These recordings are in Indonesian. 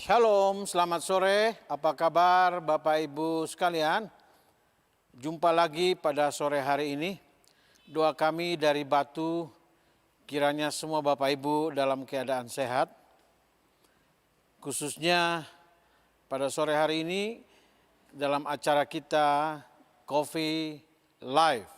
Shalom, selamat sore. Apa kabar Bapak Ibu sekalian? Jumpa lagi pada sore hari ini. Doa kami dari Batu, kiranya semua Bapak Ibu dalam keadaan sehat. Khususnya pada sore hari ini dalam acara kita Coffee Live.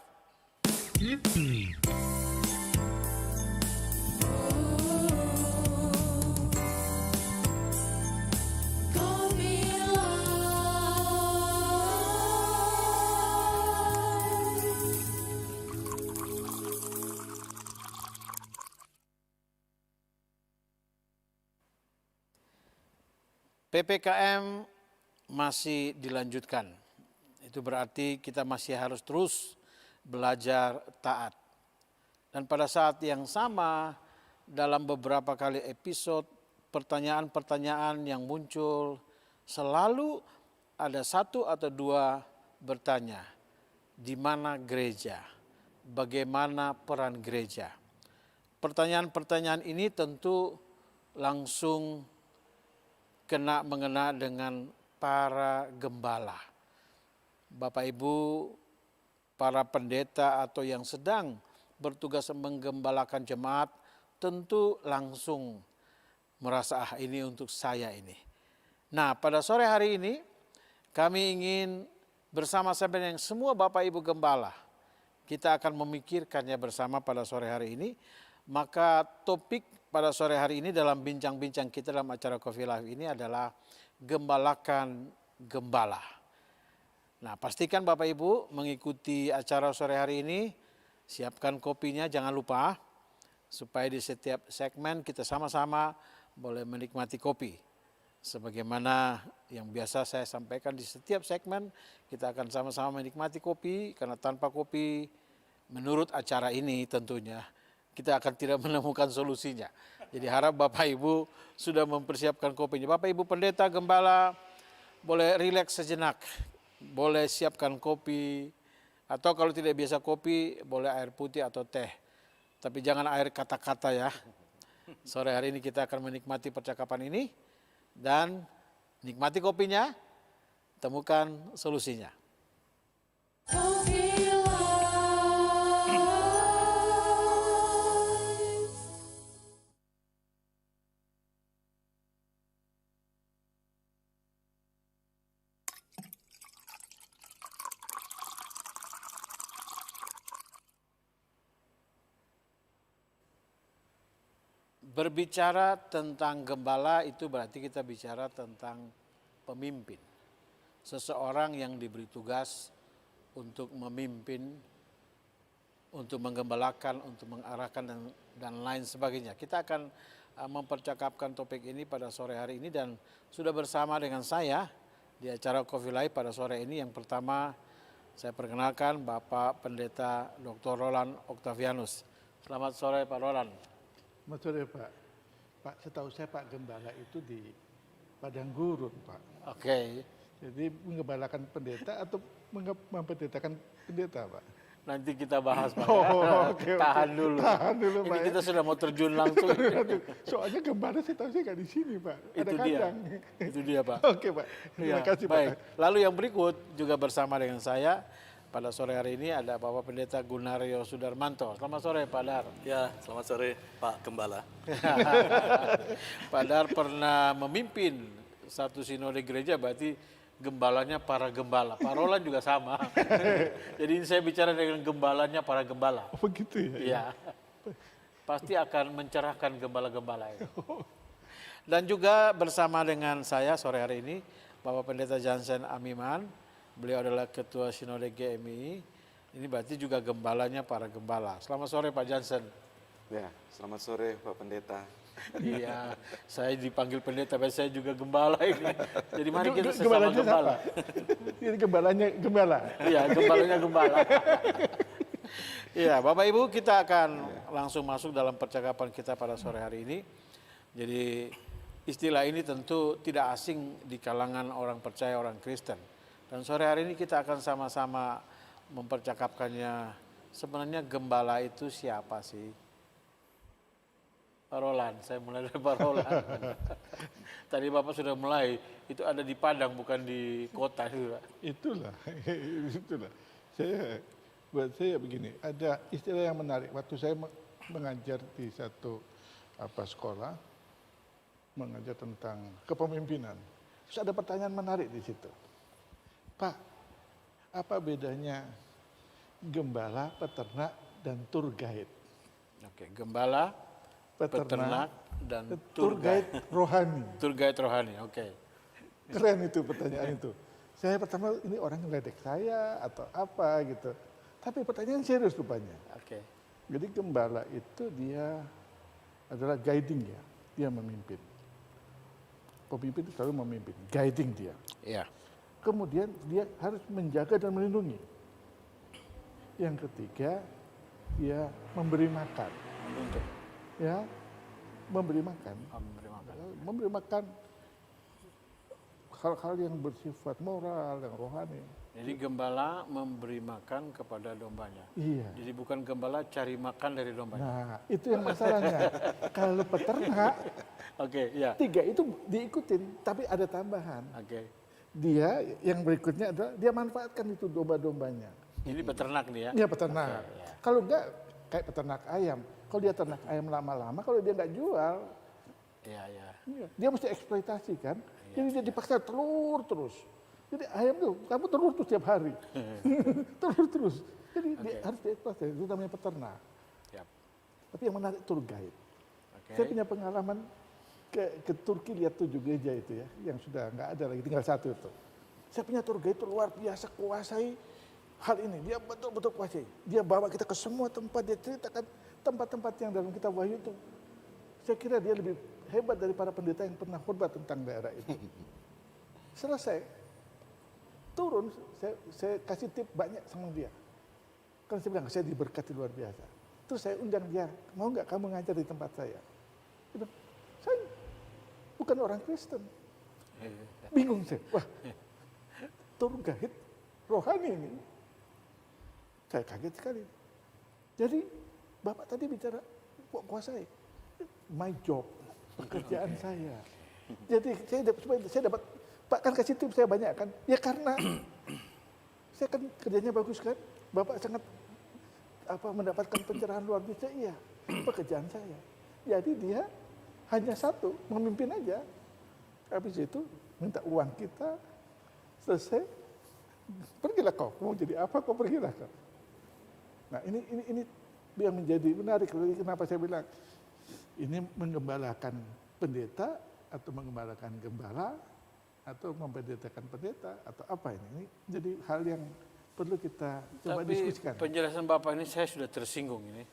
PPKM masih dilanjutkan. Itu berarti kita masih harus terus belajar taat. Dan pada saat yang sama, dalam beberapa kali episode, pertanyaan-pertanyaan yang muncul, selalu ada satu atau dua bertanya, di mana gereja? Bagaimana peran gereja? Pertanyaan-pertanyaan ini tentu langsung mengena dengan para gembala. Bapak Ibu, para pendeta atau yang sedang bertugas menggembalakan jemaat tentu langsung merasa ini untuk saya ini. Nah, pada sore hari ini kami ingin bersama-sama dengan semua Bapak Ibu gembala, kita akan memikirkannya bersama pada sore hari ini. Maka topik pada sore hari ini dalam bincang-bincang kita dalam acara Coffee Live ini adalah gembalakan gembala. Nah, pastikan Bapak Ibu mengikuti acara sore hari ini, siapkan kopinya jangan lupa, supaya di setiap segmen kita sama-sama boleh menikmati kopi. Sebagaimana yang biasa saya sampaikan di setiap segmen, kita akan sama-sama menikmati kopi, karena tanpa kopi menurut acara ini tentunya kita akan tidak menemukan solusinya. Jadi harap Bapak Ibu sudah mempersiapkan kopinya. Bapak Ibu pendeta, gembala, boleh rileks sejenak. Boleh siapkan kopi. Atau kalau tidak biasa kopi, boleh air putih atau teh. Tapi jangan air kata-kata ya. Sore hari ini kita akan menikmati percakapan ini. Dan nikmati kopinya, temukan solusinya. Berbicara tentang gembala itu berarti kita bicara tentang pemimpin. Seseorang yang diberi tugas untuk memimpin, untuk menggembalakan, untuk mengarahkan dan lain sebagainya. Kita akan mempercakapkan topik ini pada sore hari ini dan sudah bersama dengan saya di acara Coffee Live pada sore ini. Yang pertama saya perkenalkan Bapak Pendeta Dr. Roland Octavianus. Selamat sore Pak Roland. Selamat sore Pak. Pak, setahu saya Pak Gembala itu di Padang Gurun Pak. Oke. Jadi menggembalakan pendeta atau mempendetakan pendeta Pak? Nanti kita bahas Pak. Oke. Tahan dulu. Tahan dulu Pak. Ini kita sudah mau terjun langsung. Soalnya Gembala saya tahu saya nggak di sini Pak. Ada Itu dia. kandang. Itu dia Pak. Oke Pak. Terima Ya, kasih baik. Pak. Lalu yang berikut juga bersama dengan saya pada sore hari ini ada Bapak Pendeta Gunario Sudarmanto. Selamat sore Pak Dar. Ya, selamat sore Pak Gembala. Pak Dar pernah memimpin satu sinode gereja, berarti gembalanya para gembala. Pak Roland juga sama. Jadi ini saya bicara dengan gembalanya para gembala. Oh begitu ya? Iya. Pasti akan mencerahkan gembala-gembala ini. Dan juga bersama dengan saya sore hari ini Bapak Pendeta Jansen Amiman. Beliau adalah Ketua Sinode GMI. Ini berarti juga gembalanya para gembala. Selamat sore Pak Jansen. Ya, selamat sore Pak Pendeta. Iya, saya dipanggil pendeta, tapi saya juga gembala ini. Jadi mari kita sesama Gembalanya gembala. siapa? Ini gembalanya gembala. Iya, gembalanya gembala. Iya, Bapak Ibu, kita akan langsung masuk dalam percakapan kita pada sore hari ini. Jadi istilah ini tentu tidak asing di kalangan orang percaya, orang Kristen. Dan sore hari ini kita akan sama-sama mempercakapkannya. Sebenarnya gembala itu siapa sih? Pak Roland, saya mulai dari Pak Roland. Tadi Bapak sudah mulai, itu ada di Padang bukan di kota itu, Pak. Itulah, itulah. Buat saya begini, ada istilah yang menarik. Waktu saya mengajar di satu sekolah, mengajar tentang kepemimpinan. Terus ada pertanyaan menarik di situ. Pak, apa bedanya gembala, peternak, dan tour guide? Oke, gembala, peternak, dan tour guide. rohani. Tour guide rohani, oke. Keren itu pertanyaan itu. Saya pertama, ini orang ngeledek saya atau apa gitu. Tapi pertanyaan serius rupanya. Oke. Jadi gembala itu dia adalah guiding ya, dia memimpin. Pemimpin itu selalu memimpin, guiding dia. Iya. Kemudian dia harus menjaga dan melindungi. Yang ketiga, dia memberi makan. Untuk Ya, memberi makan. memberi makan. Memberi makan hal-hal yang bersifat moral, yang rohani. Jadi gembala memberi makan kepada dombanya. Iya. Jadi bukan gembala cari makan dari dombanya. Nah, itu yang masalahnya. Kalau peternak, Oke, ya. 3 itu diikutin, tapi ada tambahan. Oke. Dia yang berikutnya adalah dia manfaatkan itu domba-dombanya. Ini peternak nih ya. Dia peternak. Oke, ya. Kalau enggak kayak peternak ayam. Kalau dia ternak ayam lama-lama, kalau dia enggak jual, Iya, iya. dia mesti eksploitasi kan. Jadi dia dipaksa telur terus. Jadi ayam tuh, kamu telur tuh tiap hari. Telur terus. Jadi dia harus dieksploitasi, itu namanya peternak. Siap. Tapi yang menarik tour guide. Oke. Saya punya pengalaman ke Turki, lihat 7 gereja itu ya, yang sudah nggak ada lagi, tinggal 1 itu. Saya punya tour guide itu luar biasa kuasai hal ini, dia betul-betul kuasai. Dia bawa kita ke semua tempat, dia ceritakan tempat-tempat yang dalam kitab Wahyu itu. Saya kira dia lebih hebat dari para pendeta yang pernah khotbah tentang daerah itu. Selesai, turun, saya kasih tip banyak sama dia. Kan saya bilang, saya diberkati luar biasa. Terus saya undang dia, mau nggak kamu ngajar di tempat saya? Dia bilang, saya bukan orang Kristen. Bingung saya, wah, tour guide rohani ini. Saya kaget sekali. Jadi, Bapak tadi bicara, kok kuasai? My job, pekerjaan saya. Jadi saya dapat, Pak kan kasih tips saya banyak kan? Ya karena saya kan kerjanya bagus kan? Bapak sangat mendapatkan pencerahan luar biasa, iya. Pekerjaan saya. Jadi dia hanya satu, memimpin aja. Habis itu minta uang kita, selesai, pergilah kau mau jadi apa, kau pergilah kau. Nah ini yang menjadi menarik. Kenapa saya bilang ini menggembalakan pendeta atau mengembalakan gembala atau mempendetakan pendeta atau apa ini? Ini jadi hal yang perlu kita coba Tapi diskusikan. penjelasan Bapak ini saya sudah tersinggung ini.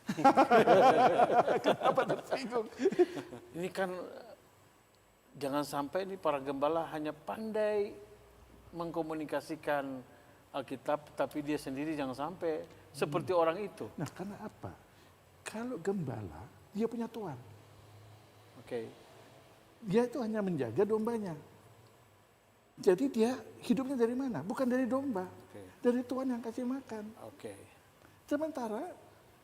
Kenapa tersinggung? Ini kan jangan sampai ini para gembala hanya pandai mengkomunikasikan Alkitab, tapi dia sendiri jangan sampai seperti orang itu. Nah karena apa? Kalau gembala, dia punya tuan. Oke. Dia itu hanya menjaga dombanya. Jadi dia hidupnya dari mana? Bukan dari domba. Oke. Dari tuan yang kasih makan. Oke. Sementara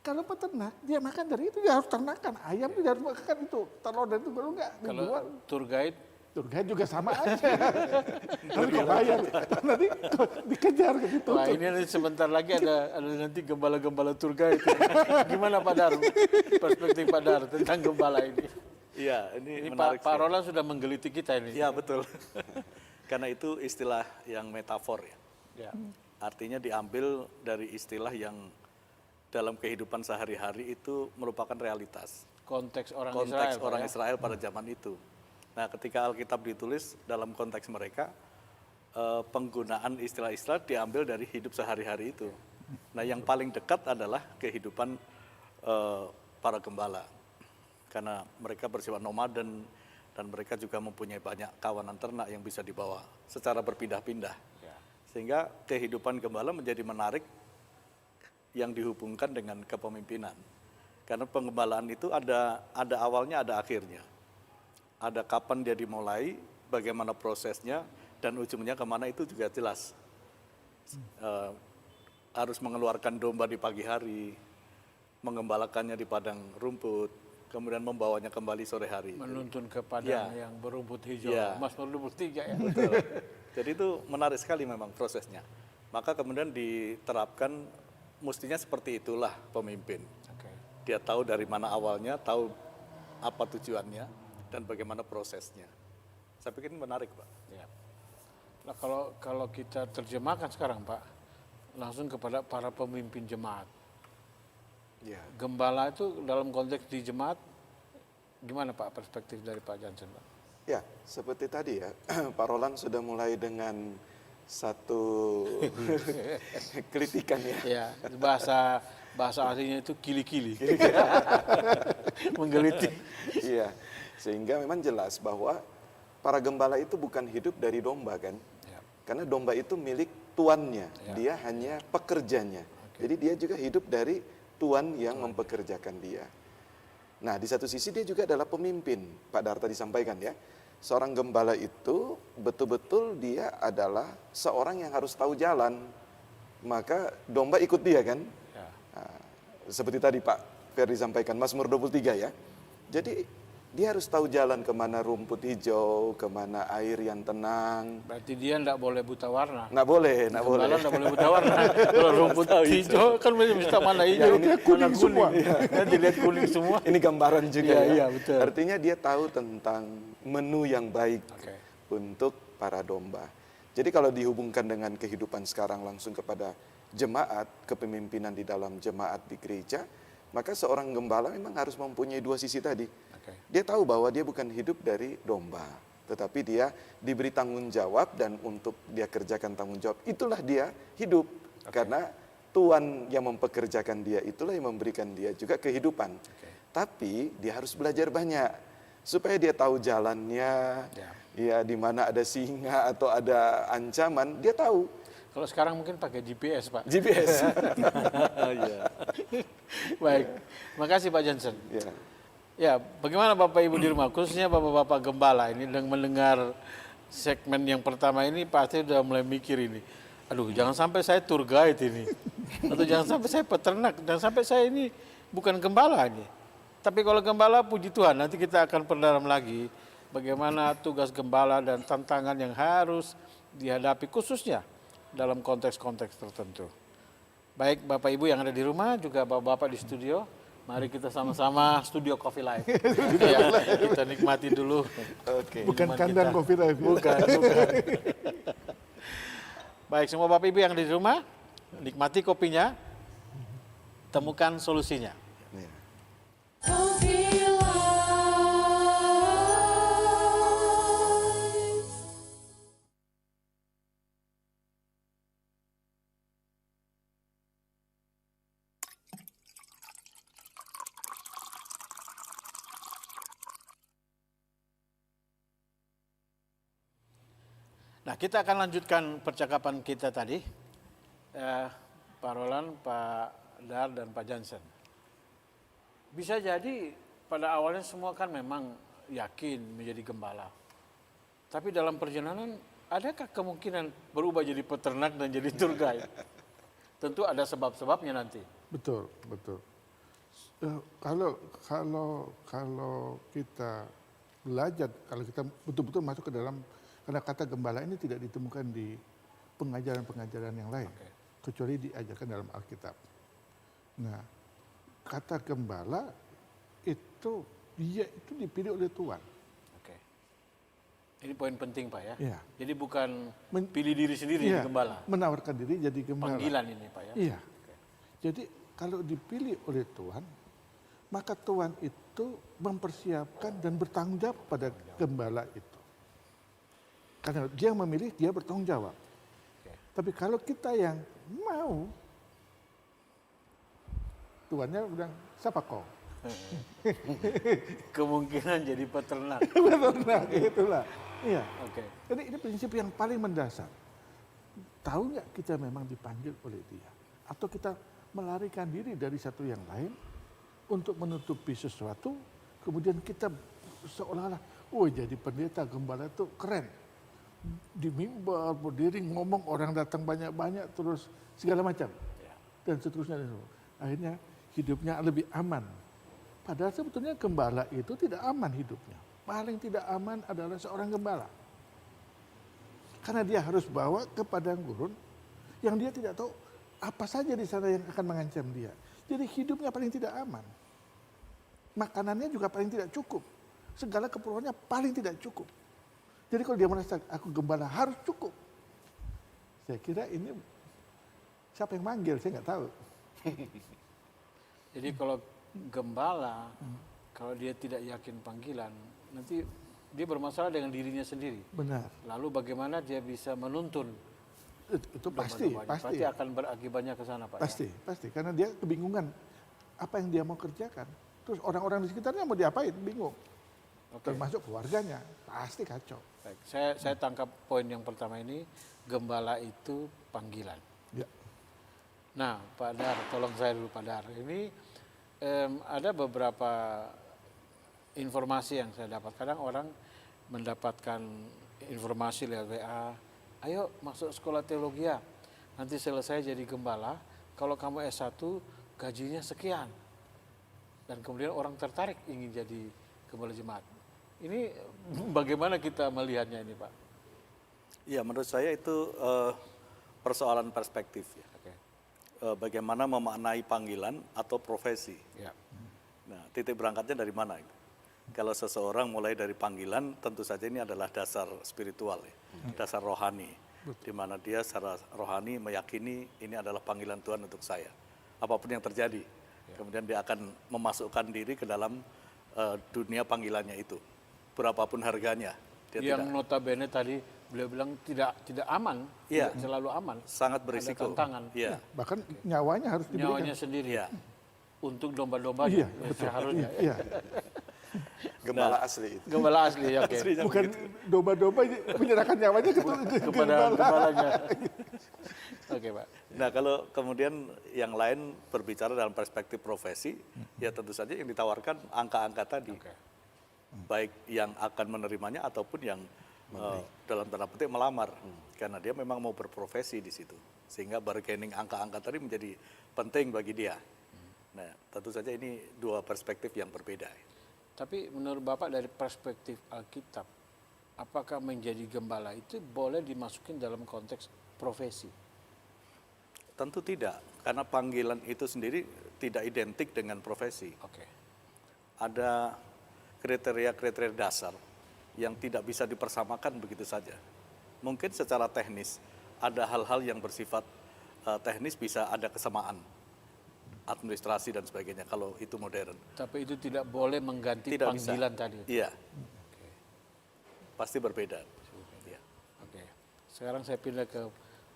kalau peternak, dia makan dari itu, dia harus ternakan. Ayam dia harus makan itu, telur dan itu. Kalau enggak, Kalau dijual. tour guide, Tour guide juga sama aja. Tapi kok bayar, nanti kok dikejar ke situ. wah ini nanti sebentar lagi ada nanti gembala-gembala tour guide. Gimana Pak Dar? Perspektif Pak Dar tentang gembala ini. Iya, ini Ini menarik. Pak Roland sudah menggeliti kita ini. Iya, betul. Karena itu istilah yang metafor ya. Ya. Artinya diambil dari istilah yang dalam kehidupan sehari-hari itu merupakan realitas. Konteks orang Konteks Israel. orang Pak, ya. Israel pada zaman itu. Nah, ketika Alkitab ditulis dalam konteks mereka, penggunaan istilah-istilah diambil dari hidup sehari-hari itu. Nah, yang paling dekat adalah kehidupan para gembala. Karena mereka bersifat nomaden dan mereka juga mempunyai banyak kawanan ternak yang bisa dibawa secara berpindah-pindah. Ya. Sehingga kehidupan gembala menjadi menarik yang dihubungkan dengan kepemimpinan. Karena penggembalaan itu ada awalnya, ada akhirnya. Ada kapan dia dimulai, bagaimana prosesnya, dan ujungnya kemana itu juga jelas. Harus mengeluarkan domba di pagi hari, mengembalakannya di padang rumput, kemudian membawanya kembali sore hari. Menuntun ke padang yang berumput hijau. Ya. Mazmur 23 ya. Betul. Jadi itu menarik sekali memang prosesnya. Maka kemudian diterapkan mestinya seperti itulah pemimpin. Oke. Dia tahu dari mana awalnya, tahu apa tujuannya, dan bagaimana prosesnya. Saya pikir ini menarik, Pak. Ya. Nah, kalau kita terjemahkan sekarang, Pak, langsung kepada para pemimpin jemaat. Ya, Gembala itu dalam konteks di jemaat, gimana Pak perspektif dari Pak Jansen, Pak? ya seperti tadi ya, Pak Roland sudah mulai dengan satu kritikan ya. Ya, bahasa aslinya itu kili-kili. Menggelitik. Iya, sehingga memang jelas bahwa para gembala itu bukan hidup dari domba kan. Ya. Karena domba itu milik tuannya, Ya. dia hanya pekerjanya. Jadi dia juga hidup dari tuan yang mempekerjakan dia. Nah, di satu sisi dia juga adalah pemimpin. Pak Darta disampaikan ya. Seorang gembala itu betul-betul dia adalah seorang yang harus tahu jalan. Maka domba ikut dia kan. Ya. Nah, seperti tadi Pak Ferdi sampaikan, Mazmur 23 ya. Jadi dia harus tahu jalan kemana rumput hijau, kemana air yang tenang. Berarti dia enggak boleh buta warna. Nggak boleh, nggak boleh. Gembala enggak boleh buta warna. Kalau rumput hijau kan mesti mana hijau, ini kuning semua. Nanti lihat kuning semua. Ini gambaran juga Iya, ya. iya, betul. Artinya dia tahu tentang menu yang baik Oke. untuk para domba. Jadi kalau dihubungkan dengan kehidupan sekarang langsung kepada jemaat, kepemimpinan di dalam jemaat di gereja, maka seorang gembala memang harus mempunyai dua sisi tadi. Oke. Dia tahu bahwa dia bukan hidup dari domba, tetapi dia diberi tanggung jawab dan untuk dia kerjakan tanggung jawab, itulah dia hidup. Karena Tuhan yang mempekerjakan dia, itulah yang memberikan dia juga kehidupan. Tapi dia harus belajar banyak, supaya dia tahu jalannya, ya di mana ada singa atau ada ancaman, dia tahu. Kalau sekarang mungkin pakai GPS, Pak. GPS. Iya. Baik. Makasih Pak Jansen. Ya. Ya, bagaimana Bapak Ibu di rumah, khususnya Bapak-bapak gembala ini dengan mendengar segmen yang pertama ini pasti udah mulai mikir ini. Aduh, jangan sampai saya tour guide ini. Atau jangan sampai saya peternak, jangan sampai saya ini bukan gembala ini. Tapi kalau gembala, puji Tuhan, nanti kita akan perdalam lagi bagaimana tugas gembala dan tantangan yang harus dihadapi khususnya dalam konteks-konteks tertentu. Baik Bapak Ibu yang ada di rumah, juga Bapak-bapak di studio, mari kita sama-sama studio Coffee Live. Ya, kita nikmati dulu. Oke. Bukan Minuman kandang kita. Coffee Live. ya. Bukan. Baik, semua Bapak Ibu yang ada di rumah, nikmati kopinya, temukan solusinya. Ya. Coffee Life. Nah, kita akan lanjutkan percakapan kita tadi, Pak Roland, Pak Dar, dan Pak Jansen. Bisa jadi pada awalnya semua kan memang yakin menjadi gembala. Tapi dalam perjalanan, adakah kemungkinan berubah jadi peternak dan jadi tour guide? Tentu ada sebab-sebabnya nanti. Betul, betul. Kalau kita belajar, kalau kita betul-betul masuk ke dalam, karena kata gembala ini tidak ditemukan di pengajaran-pengajaran yang lain, kecuali diajarkan dalam Alkitab. Nah, kata gembala itu dia itu dipilih oleh Tuhan. Oke. Ini poin penting Pak ya. Iya. Jadi bukan Men- pilih diri sendiri Iya, jadi gembala. menawarkan diri jadi gembala. Panggilan ini Pak ya. Iya. Jadi kalau dipilih oleh Tuhan, maka Tuhan itu mempersiapkan dan bertanggung jawab pada gembala itu. Karena dia memilih, dia bertanggung jawab. Tapi kalau kita yang mau, Tuhannya bilang, siapa kau? Kemungkinan jadi peternak. Benar, itulah. Iya. Oke. Jadi ini prinsip yang paling mendasar. Tahu nggak kita memang dipanggil oleh dia? Atau kita melarikan diri dari satu yang lain untuk menutupi sesuatu, kemudian kita seolah-olah, oh jadi pendeta gembala itu keren. Di mimbar, berdiri, ngomong, orang datang banyak-banyak, terus segala macam. Dan seterusnya. Akhirnya hidupnya lebih aman. Padahal sebetulnya gembala itu tidak aman hidupnya. Paling tidak aman adalah seorang gembala. Karena dia harus bawa ke padang gurun yang dia tidak tahu apa saja di sana yang akan mengancam dia. Jadi hidupnya paling tidak aman. Makanannya juga paling tidak cukup. Segala keperluannya paling tidak cukup. Jadi kalau dia merasa aku gembala harus cukup. Saya kira ini siapa yang manggil, saya nggak tahu. Jadi kalau gembala, kalau dia tidak yakin panggilan, nanti dia bermasalah dengan dirinya sendiri. Benar. Lalu bagaimana dia bisa menuntun Itu pasti, domba-dombanya? pasti. Pasti akan berakibatnya ke sana, Pak. Pasti, pasti. Karena dia kebingungan apa yang dia mau kerjakan. Terus orang-orang di sekitarnya mau diapain, bingung. Oke. Termasuk keluarganya, pasti kacau. Baik. Saya tangkap poin yang pertama ini, gembala itu panggilan. Ya. Nah, Pak Dar, tolong saya dulu Pak Dar. Ini ada beberapa informasi yang saya dapat. Kadang orang mendapatkan informasi lewat WA, ayo masuk sekolah teologi ya, nanti selesai jadi gembala, kalau kamu S1 gajinya sekian. Dan kemudian orang tertarik ingin jadi gembala jemaat. Ini bagaimana kita melihatnya ini Pak? Ya, menurut saya itu persoalan perspektif ya. Oke. Bagaimana memaknai panggilan atau profesi. Ya. Nah, titik berangkatnya dari mana itu? Kalau seseorang mulai dari panggilan, tentu saja ini adalah dasar spiritual, ya, dasar rohani, di mana dia secara rohani meyakini ini adalah panggilan Tuhan untuk saya. Apapun yang terjadi, kemudian dia akan memasukkan diri ke dalam dunia panggilannya itu, berapapun harganya. Dia Yang notabene tadi beliau bilang tidak aman, Iya. tidak selalu aman. sangat berisiko. Ada tantangan. Iya. Bahkan nyawanya harus diberikan. Nyawanya sendiri Iya. untuk domba-dombanya Iya, ya, betul. seharusnya. Iya. Gembala asli itu. Gembala asli ya, oke. Aslinya Bukan begitu. domba-domba menyerahkan nyawanya ke Kepada gembalanya. Oke Pak. Nah, kalau kemudian yang lain berbicara dalam perspektif profesi, ya tentu saja yang ditawarkan angka-angka tadi. Oke. Baik yang akan menerimanya ataupun yang dalam tanda petik melamar. Karena dia memang mau berprofesi di situ. Sehingga bargaining angka-angka tadi menjadi penting bagi dia. Nah, tentu saja ini dua perspektif yang berbeda. Tapi menurut Bapak dari perspektif Alkitab, apakah menjadi gembala itu boleh dimasukin dalam konteks profesi? Tentu tidak, karena panggilan itu sendiri tidak identik dengan profesi. Oke. Ada kriteria-kriteria dasar yang tidak bisa dipersamakan begitu saja. Mungkin secara teknis ada hal-hal yang bersifat teknis bisa ada kesamaan, administrasi dan sebagainya kalau itu modern. Tapi itu tidak boleh mengganti Tidak bisa. panggilan tadi. Iya, pasti berbeda. Iya. Oke. Sekarang saya pindah ke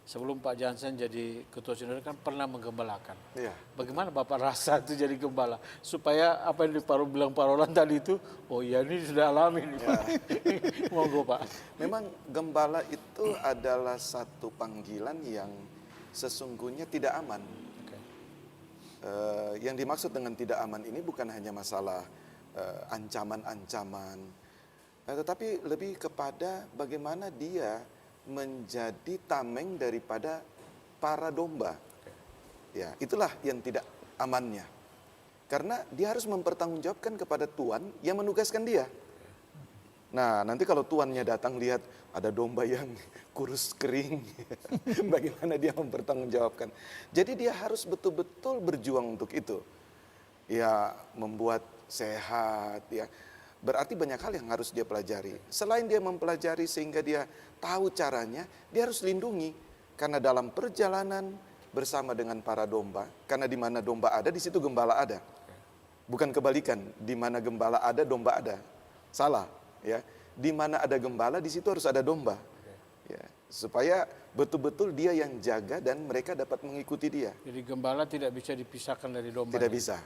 sebelum Pak Jansen jadi ketua sinode kan pernah menggembalakan. Iya. Bagaimana Bapak rasa itu jadi gembala? Supaya apa yang bilang Pak Roland tadi itu, oh iya ini sudah alami nih Pak. Monggo Pak. Memang gembala itu adalah satu panggilan yang sesungguhnya tidak aman. Oke. Yang dimaksud dengan tidak aman ini bukan hanya masalah ancaman-ancaman, tetapi lebih kepada bagaimana dia menjadi tameng daripada para domba. Ya, itulah yang tidak amannya. Karena dia harus mempertanggungjawabkan kepada Tuhan yang menugaskan dia. Nah, nanti kalau tuannya datang lihat ada domba yang kurus kering, bagaimana dia mempertanggungjawabkan. Jadi dia harus betul-betul berjuang untuk itu. Ya, membuat sehat, ya. Berarti banyak hal yang harus dia pelajari. Selain dia mempelajari sehingga dia tahu caranya, dia harus lindungi. Karena dalam perjalanan bersama dengan para domba, karena di mana domba ada, di situ gembala ada. Bukan kebalikan, di mana gembala ada, domba ada. Salah, ya. Di mana ada gembala, di situ harus ada domba. Ya, supaya betul-betul dia yang jaga dan mereka dapat mengikuti dia. Jadi gembala tidak bisa dipisahkan dari domba. Tidak bisa.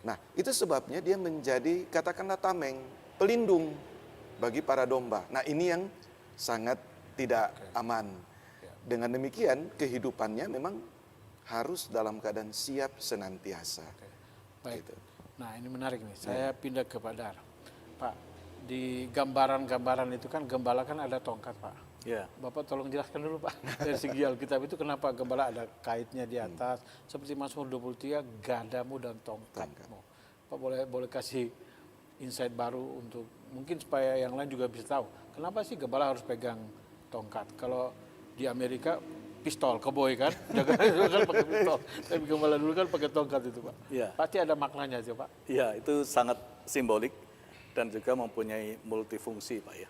Nah, itu sebabnya dia menjadi katakanlah tameng, pelindung bagi para domba. Nah, ini yang sangat tidak aman. Dengan demikian, kehidupannya memang harus dalam keadaan siap senantiasa. Baik. Gitu. Nah ini menarik nih. Saya pindah ke Pak Dar. Pak, di gambaran-gambaran itu kan gembala kan ada tongkat Pak. Ya. Bapak tolong jelaskan dulu Pak, dari segi Alkitab itu kenapa gembala ada kaitnya di atas, seperti Mazmur 23, gadamu dan tongkatmu. Pak boleh kasih insight baru untuk mungkin supaya yang lain juga bisa tahu. Kenapa sih gembala harus pegang tongkat? Kalau di Amerika pistol, koboi kan, jaga kan pakai pistol. Tapi gembala dulu kan pakai tongkat itu Pak. Iya. Pasti ada maknanya sih Pak. Ya, itu sangat simbolik dan juga mempunyai multifungsi, Pak ya.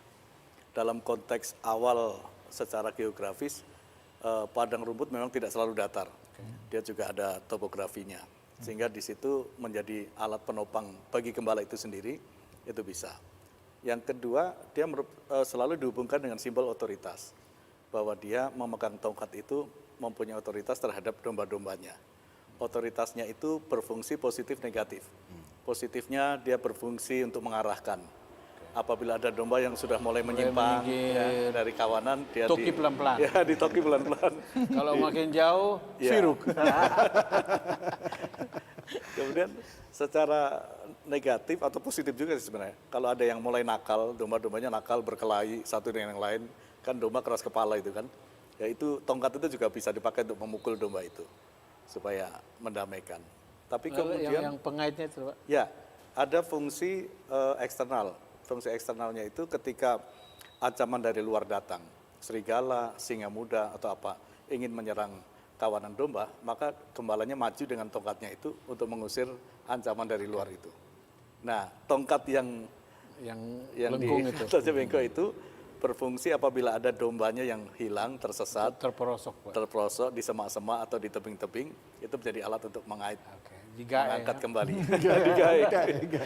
Dalam konteks awal secara geografis, padang rumput memang tidak selalu datar. Dia juga ada topografinya. Sehingga di situ menjadi alat penopang bagi gembala itu sendiri, itu bisa. Yang kedua, dia selalu dihubungkan dengan simbol otoritas. Bahwa dia memegang tongkat itu mempunyai otoritas terhadap domba-dombanya. Otoritasnya itu berfungsi positif negatif. Positifnya dia berfungsi untuk mengarahkan. Apabila ada domba yang sudah mulai menyimpang ya, dari kawanan, dia Toki pelan-pelan. Ya, ditoki pelan-pelan. Kalau makin jauh, Ya. siruk. Kemudian secara negatif atau positif juga sih sebenarnya. Kalau ada yang mulai nakal, domba-dombanya nakal, berkelahi satu dengan yang lain, kan domba keras kepala itu kan. Ya itu tongkat itu juga bisa dipakai untuk memukul domba itu supaya mendamaikan. Tapi kemudian yang pengaitnya itu Pak. ya ada fungsi eksternal. Fungsi eksternalnya itu ketika ancaman dari luar datang, serigala, singa muda atau apa ingin menyerang kawanan domba, maka gembalanya maju dengan tongkatnya itu untuk mengusir ancaman dari luar itu. Nah, tongkat yang lengkung di itu. atasnya bengkok itu berfungsi apabila ada dombanya yang hilang, tersesat, Terperosok Pak. terperosok di semak-semak atau di tebing-tebing, itu menjadi alat untuk mengait, Oke. Digae, mengangkat ya. kembali,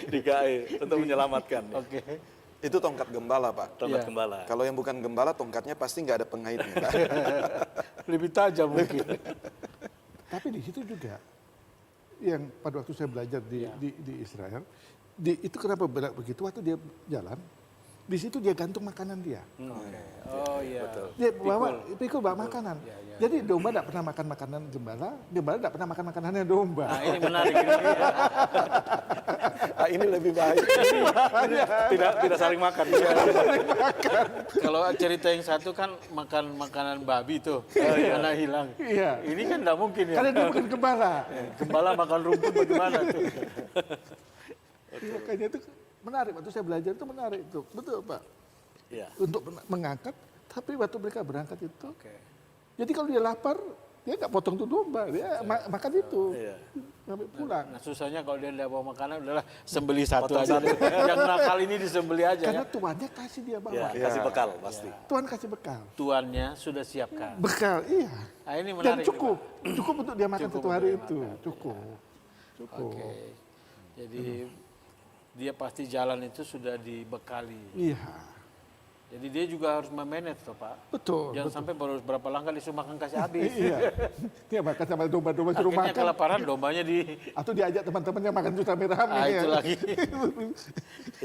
digae untuk menyelamatkan. Oke. Itu tongkat gembala, Pak. Tongkat Iya. gembala. Kalau yang bukan gembala, tongkatnya pasti nggak ada pengaitnya, Pak. Lebih tajam mungkin. Tapi di situ juga yang pada waktu saya belajar di Israel, itu kenapa begitu waktu dia jalan, di situ dia gantung makanan dia. Oh iya. Betul. Dia pikul bawa makanan. Iya. Jadi domba tidak pernah makan makanan gembala tidak pernah makan makanannya domba. Nah ini menarik. Ini. Ah, ini lebih baik. Tidak saling makan. Kalau cerita yang satu kan makan makanan babi tuh, karena hilang. Iya. Ini kan tidak mungkin ya. Karena dia bukan gembala. Gembala makan rumput bagaimana tuh? Iya, makanya itu menarik. Waktu saya belajar itu menarik itu. Betul Pak. Ya. Untuk mengangkat, tapi waktu mereka berangkat itu, Oke. jadi kalau dia lapar, dia nggak potong tuh domba, dia makan itu. Iya. Sampai pulang. Nah susahnya kalau dia tidak bawa makanan, udahlah sembeli satu aja. Yang nakal ini disembeli aja Karena ya. tuannya kasih dia bawa. Ya, kasih bekal pasti. Tuan kasih bekal. Tuannya sudah siapkan. Bekal, iya. Nah ini Dan menarik. cukup. Cukup untuk dia makan Cukup satu hari untuk dia itu. makan, Cukup. Cukup. Oke. Jadi dia pasti jalan itu sudah dibekali. Iya. Jadi dia juga harus memanage tuh Pak. Betul. Jangan sampai baru berapa langkah disuruh makan kasih habis. Iya. Dia makan sama domba-domba suruh Akhirnya makan. kelaparan dombanya di. Atau diajak teman-temannya makan sudah rame-rame. Ah, ya. itu lagi.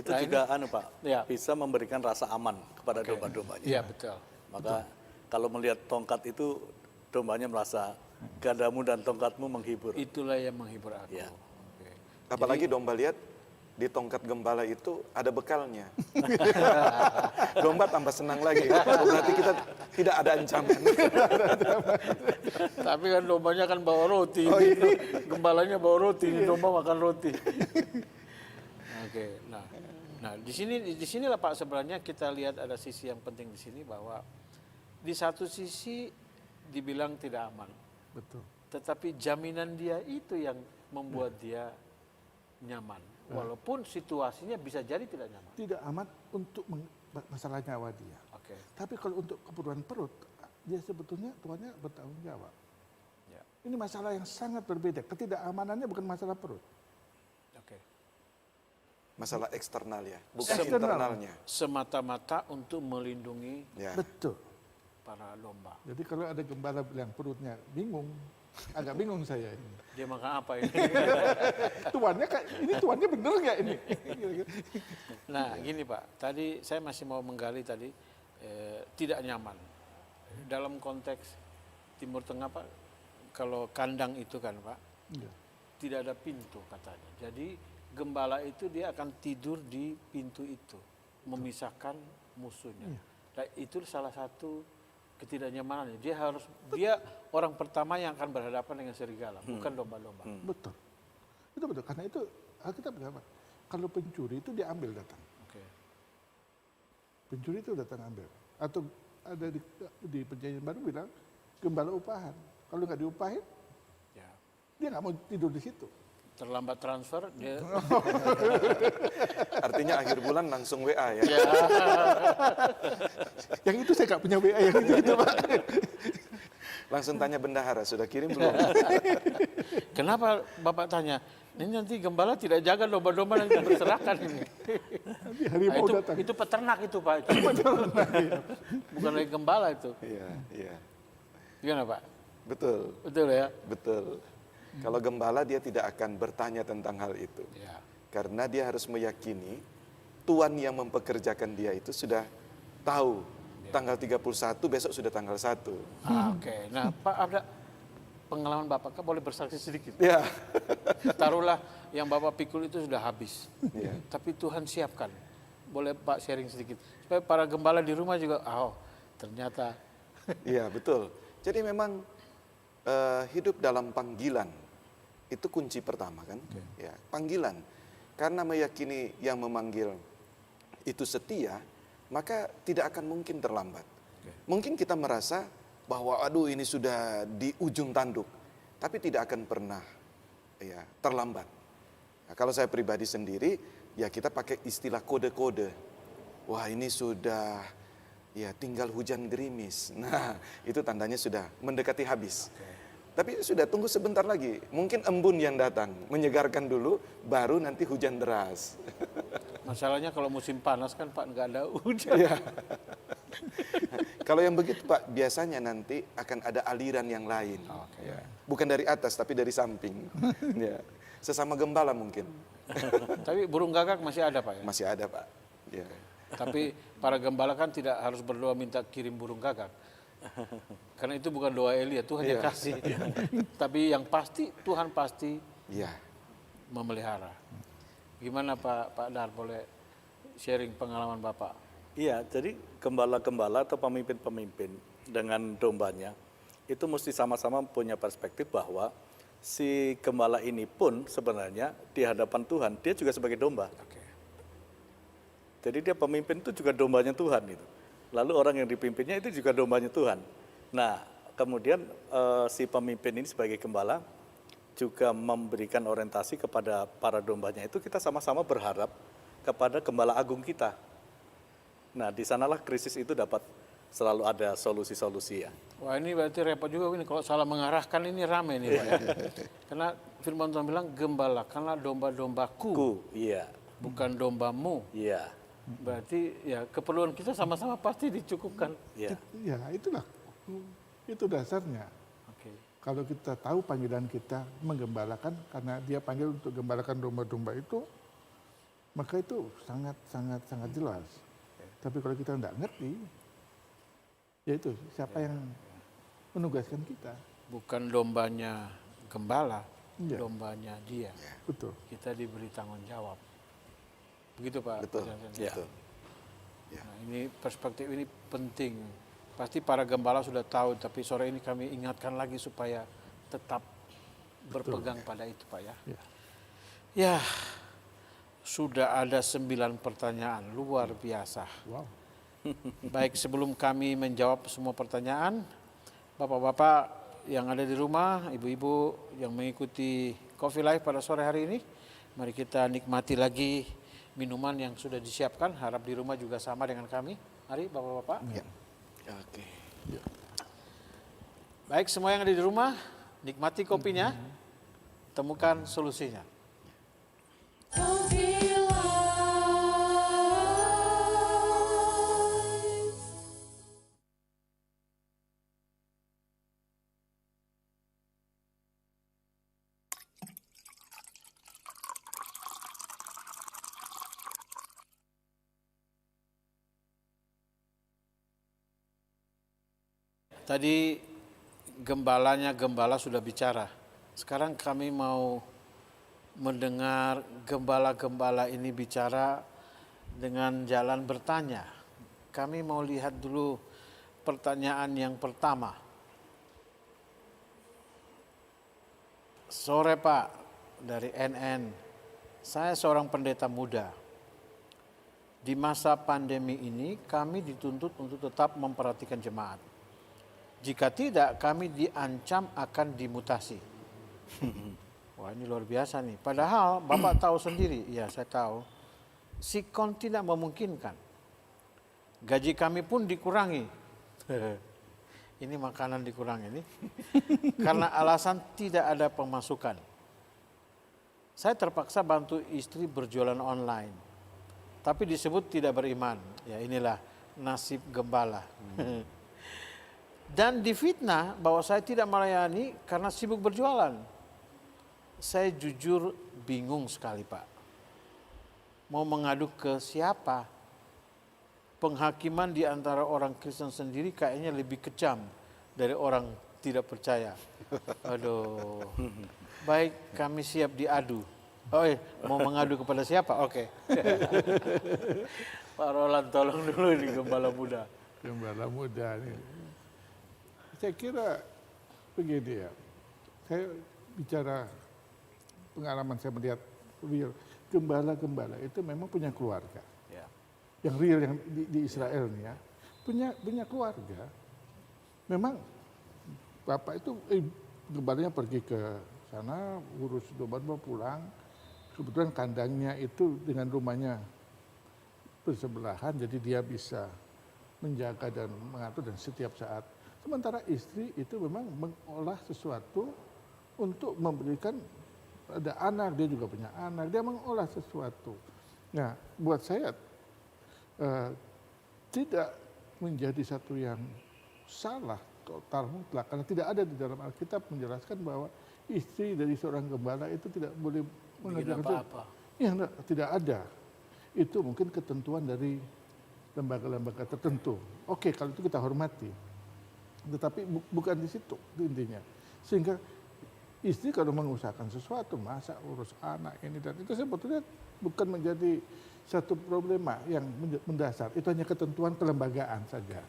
Itu juga Pak, Ya. bisa memberikan rasa aman kepada domba-dombanya. Iya betul. Maka kalau melihat tongkat itu dombanya merasa gadamu dan tongkatmu menghibur. Itulah yang menghibur aku. Ya. Oke. Apalagi domba lihat di tongkat gembala itu ada bekalnya. Domba tambah senang lagi. Berarti kita tidak ada ancaman. Tapi kan dombanya kan bawa roti. Oh, iya. Gembalanya bawa roti, ini domba makan roti. Oke, nah di sinilah Pak sebenarnya kita lihat ada sisi yang penting di sini bahwa di satu sisi dibilang tidak aman, Betul. tetapi jaminan dia itu yang membuat dia nyaman. Walaupun situasinya bisa jadi tidak nyaman. Tidak aman untuk masalah nyawa dia. Oke. Tapi kalau untuk keperluan perut, dia sebetulnya tuannya bertanggung jawab. Ya. Ini masalah yang sangat berbeda. Ketidakamanannya bukan masalah perut. Oke. Masalah eksternal ya, bukan Eksternal. internalnya. Semata-mata untuk melindungi Ya. Betul. para domba. Jadi kalau ada gembala yang perutnya bingung, agak bingung saya ini. Dia makan apa ini? Tuannya bener nggak ini? Nah, gini Pak, tadi saya masih mau menggali tadi tidak nyaman dalam konteks Timur Tengah Pak. Kalau kandang itu kan Pak, Iya. tidak ada pintu katanya. Jadi gembala itu dia akan tidur di pintu itu, memisahkan musuhnya. Nah, itu salah satu ketidaknyamanannya. Dia orang pertama yang akan berhadapan dengan serigala, bukan domba-domba. Betul. Itu betul. Karena itu Alkitab berkata, kalau pencuri itu diambil datang. Oke. Pencuri itu datang ambil. Atau ada di perjanjian baru bilang, gembala upahan. Kalau nggak diupahin, Ya. dia nggak mau tidur di situ. Terlambat transfer dia Artinya akhir bulan langsung WA ya. Yang itu saya nggak punya WA yang itu Pak. Langsung tanya bendahara, sudah kirim belum? Kenapa Bapak tanya? Ini nanti gembala tidak jaga domba-domba nanti berserakan ini. Nanti Nah, harimau itu, datang. itu peternak itu Pak. Itu. Bukan lagi gembala itu. Iya, iya. Gimana Pak? Betul, Betul ya? betul. Kalau gembala dia tidak akan bertanya tentang hal itu. Ya. Karena dia harus meyakini Tuhan yang mempekerjakan dia itu sudah tahu tanggal 31 besok sudah tanggal 1. Oke. Nah Pak ada pengalaman Bapak kan boleh bersaksi sedikit. Ya. Taruhlah yang Bapak pikul itu sudah habis. Ya. Tapi Tuhan siapkan. Boleh Pak sharing sedikit. Supaya para gembala di rumah juga, oh ternyata. Iya, betul. Jadi memang hidup dalam panggilan itu kunci pertama kan? Ya, panggilan. Karena meyakini yang memanggil itu setia, maka tidak akan mungkin terlambat. Mungkin kita merasa bahwa aduh ini sudah di ujung tanduk, tapi tidak akan pernah ya terlambat. Nah, kalau saya pribadi sendiri, ya kita pakai istilah kode-kode. Wah ini sudah ya tinggal hujan gerimis. Nah itu tandanya sudah mendekati habis. Tapi sudah tunggu sebentar lagi. Mungkin embun yang datang, menyegarkan dulu, baru nanti hujan deras. Masalahnya kalau musim panas kan Pak nggak ada hujan. Ya. Kalau yang begitu Pak, biasanya nanti akan ada aliran yang lain. Ya. Bukan dari atas, tapi dari samping. Ya. Sesama gembala mungkin. Tapi burung gagak masih ada Pak ya? Masih ada Pak. Ya. Tapi para gembala kan tidak harus berdoa minta kirim burung gagak. Karena itu bukan doa Elia, Tuhan yang Iya. kasih. Tapi yang pasti Tuhan pasti Ya. memelihara. Gimana Pak Dar, boleh sharing pengalaman Bapak? Iya, jadi gembala-gembala atau pemimpin-pemimpin dengan dombanya itu mesti sama-sama punya perspektif bahwa si gembala ini pun sebenarnya di hadapan Tuhan dia juga sebagai domba. Oke. Jadi dia pemimpin itu juga dombanya Tuhan itu. Lalu orang yang dipimpinnya itu juga dombanya Tuhan. Nah, kemudian si pemimpin ini sebagai gembala juga memberikan orientasi kepada para dombanya itu kita sama-sama berharap kepada gembala agung kita. Nah, di sanalah krisis itu dapat selalu ada solusi-solusi ya. Wah ini berarti repot juga ini kalau salah mengarahkan ini rame nih Pak ya. Karena firman Tuhan bilang gembalakanlah domba-dombaku, Iya, bukan dombamu. iya, Berarti ya keperluan kita sama-sama pasti dicukupkan. iya. Ya itulah, itu dasarnya. Oke. Kalau kita tahu panggilan kita menggembalakan, karena dia panggil untuk gembalakan domba-domba itu, maka itu sangat jelas. Tapi kalau kita tidak ngerti, ya itu siapa yang menugaskan kita. Bukan dombanya gembala, Iya. dombanya dia. Betul. Kita diberi tanggung jawab. Begitu Pak. Betul. penjelasannya. Betul. Nah, ini perspektif ini penting. Pasti para gembala sudah tahu, tapi sore ini kami ingatkan lagi supaya tetap berpegang pada itu Pak ya. Ya. Ya, sudah ada 9 pertanyaan, luar biasa. Wow. Baik, sebelum kami menjawab semua pertanyaan, Bapak-bapak yang ada di rumah, ibu-ibu yang mengikuti Coffee Live pada sore hari ini, mari kita nikmati lagi minuman yang sudah disiapkan. Harap di rumah juga sama dengan kami. Mari Bapak-bapak. Ya. Oke. Baik, semua yang ada di rumah, nikmati kopinya, temukan solusinya. Coffee Life. Tadi gembala sudah bicara. Sekarang kami mau mendengar gembala-gembala ini bicara dengan jalan bertanya. Kami mau lihat dulu pertanyaan yang pertama. Sore Pak, dari NN. Saya seorang pendeta muda. Di masa pandemi ini kami dituntut untuk tetap memperhatikan jemaat. Jika tidak, kami diancam akan dimutasi. Wah, ini luar biasa nih. Padahal Bapak tahu sendiri, ya saya tahu, sikon tidak memungkinkan. Gaji kami pun dikurangi. Ini makanan dikurangi nih. Karena alasan tidak ada pemasukan. Saya terpaksa bantu istri berjualan online. Tapi disebut tidak beriman. Ya inilah nasib gembala. Dan difitnah bahwa saya tidak melayani karena sibuk berjualan. Saya jujur bingung sekali Pak. Mau mengadu ke siapa? Penghakiman di antara orang Kristen sendiri kayaknya lebih kejam dari orang tidak percaya. Aduh. Baik, kami siap diadu. Oh mau mengadu kepada siapa? Oke. Pak Roland tolong dulu ini gembala muda. Gembala muda ini. Saya kira begini ya. Saya bicara pengalaman saya melihat real. Gembala-gembala itu memang punya keluarga. Ya. Yang real yang di Israel nih ya. Punya keluarga. Memang bapak itu gembalanya pergi ke sana urus domba-domba pulang. Kebetulan kandangnya itu dengan rumahnya bersebelahan, jadi dia bisa menjaga dan mengatur dan setiap saat. Sementara istri itu memang mengolah sesuatu untuk memberikan, ada anak, dia juga punya anak, dia mengolah sesuatu. Nah, buat saya tidak menjadi satu yang salah total mutlak, karena tidak ada di dalam Alkitab menjelaskan bahwa istri dari seorang gembala itu tidak boleh mengerjakan apa-apa. Ya, enggak, tidak ada. Itu mungkin ketentuan dari lembaga-lembaga tertentu. Oke, kalau itu kita hormati. Tetapi bukan di situ intinya. Sehingga istri kalau mengusahakan sesuatu, masa urus anak ini dan itu sebetulnya bukan menjadi satu problema yang mendasar. Itu hanya ketentuan kelembagaan saja.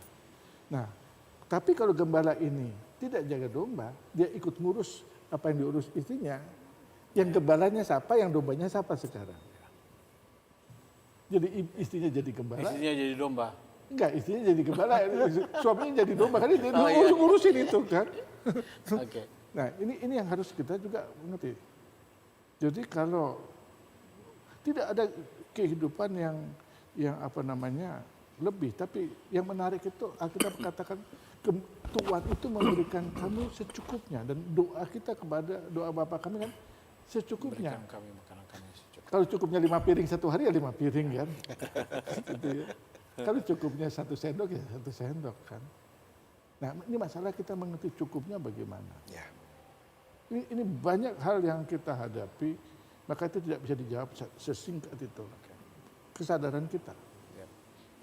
Nah, tapi kalau gembala ini tidak jaga domba, dia ikut ngurus apa yang diurus istrinya, yang gembalanya siapa, yang dombanya siapa sekarang? Jadi istrinya jadi gembala. Istrinya jadi domba. Enggak, istrinya jadi gembala, suaminya jadi domba, kan dia iya. ngurusin itu kan. Oke. Nah, ini yang harus kita juga mengerti. Jadi kalau tidak ada kehidupan yang apa namanya lebih, tapi yang menarik itu Alkitab katakan Tuhan itu memberikan kamu secukupnya, dan doa kita kepada doa Bapa kami kan secukupnya. Berikan kami makanan kami secukupnya. Kalau cukupnya 5 piring satu hari ya 5 piring kan. Gitu ya. Kalau cukupnya 1 sendok ya 1 sendok kan. Nah, ini masalah kita mengerti cukupnya bagaimana. Ya. Ini banyak hal yang kita hadapi, maka itu tidak bisa dijawab sesingkat itu. Kesadaran kita.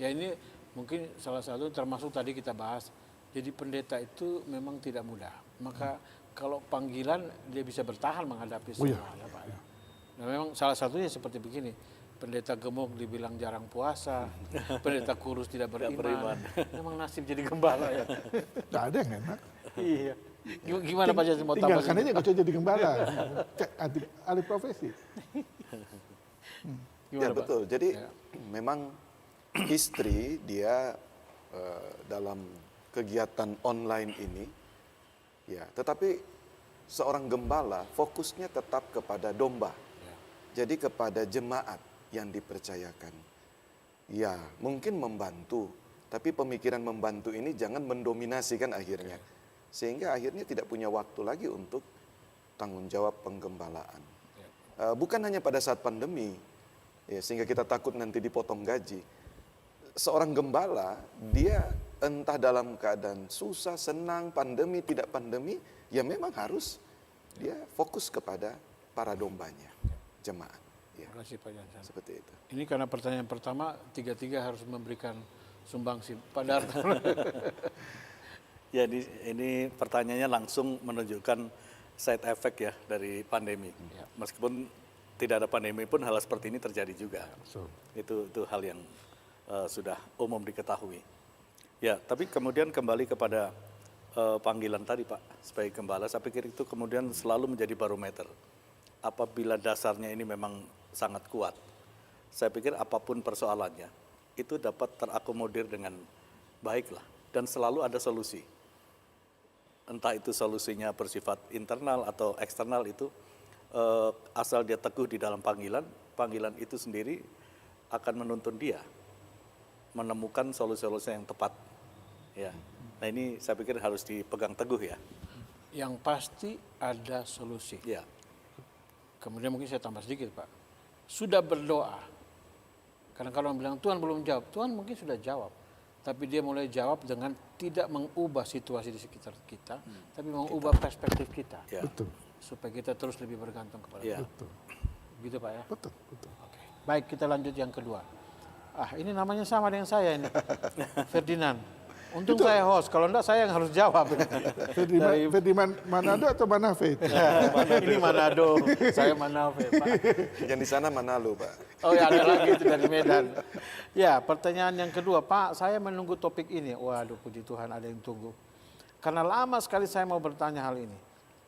Ya ini mungkin salah satu termasuk tadi kita bahas. Jadi pendeta itu memang tidak mudah. Maka kalau panggilan dia bisa bertahan menghadapi semua. Ya, Pak. Nah memang salah satunya seperti begini. Pendeta gemuk dibilang jarang puasa, pendeta kurus tidak beriman. Memang nasib jadi gembala ya. Tidak ada yang enak. Iya. Gimana Pak Jasin mau tambah? Tinggalkan aja nggak usah jadi gembala. Alih profesi. Ya Gimana, Pak? betul. Jadi memang istri dia dalam kegiatan online ini, ya. Tetapi seorang gembala fokusnya tetap kepada domba. Jadi kepada jemaat yang dipercayakan. Ya, mungkin membantu, tapi pemikiran membantu ini jangan mendominasikan akhirnya. Sehingga akhirnya tidak punya waktu lagi untuk tanggung jawab penggembalaan. Bukan hanya pada saat pandemi, ya, sehingga kita takut nanti dipotong gaji. Seorang gembala, dia entah dalam keadaan susah, senang, pandemi, tidak pandemi, ya memang harus dia fokus kepada para dombanya, jemaat. Ya, Terima kasih Pak Jansan. seperti itu. Ini karena pertanyaan pertama, tiga-tiga harus memberikan sumbangsi. Pak Darto. Ya, ini pertanyaannya langsung menunjukkan side effect ya dari pandemi. Meskipun tidak ada pandemi pun hal seperti ini terjadi juga. Itu hal yang sudah umum diketahui. Ya, tapi kemudian kembali kepada panggilan tadi Pak sebagai gembala, saya pikir itu kemudian selalu menjadi barometer. Apabila dasarnya ini memang sangat kuat. Saya pikir apapun persoalannya, itu dapat terakomodir dengan baik lah. Dan selalu ada solusi. Entah itu solusinya bersifat internal atau eksternal itu, asal dia teguh di dalam panggilan, panggilan itu sendiri akan menuntun dia menemukan solusi-solusi yang tepat. Ya. Nah ini saya pikir harus dipegang teguh ya. Yang pasti ada solusi. Ya. Kemudian mungkin saya tambah sedikit Pak. Sudah berdoa. Karena kalau orang bilang Tuhan belum jawab, Tuhan mungkin sudah jawab. Tapi dia mulai jawab dengan tidak mengubah situasi di sekitar kita, tapi mengubah perspektif kita. Ya. Betul, Supaya kita terus lebih bergantung kepada Ya. Tuhan. betul, Gitu Pak ya. betul, betul. Oke. Baik, kita lanjut yang kedua. Ini namanya sama dengan saya ini. Ferdinand. Untung saya host, kalau enggak saya yang harus jawab. Ferdinand Manado atau Manafe? Ini Manado, saya Manafe, Pak. Yang di sana Manado, Pak. Oh ya, ada lagi itu dari Medan. Ya, pertanyaan yang kedua, Pak, saya menunggu topik ini. Waduh, puji Tuhan ada yang tunggu. Karena lama sekali saya mau bertanya hal ini.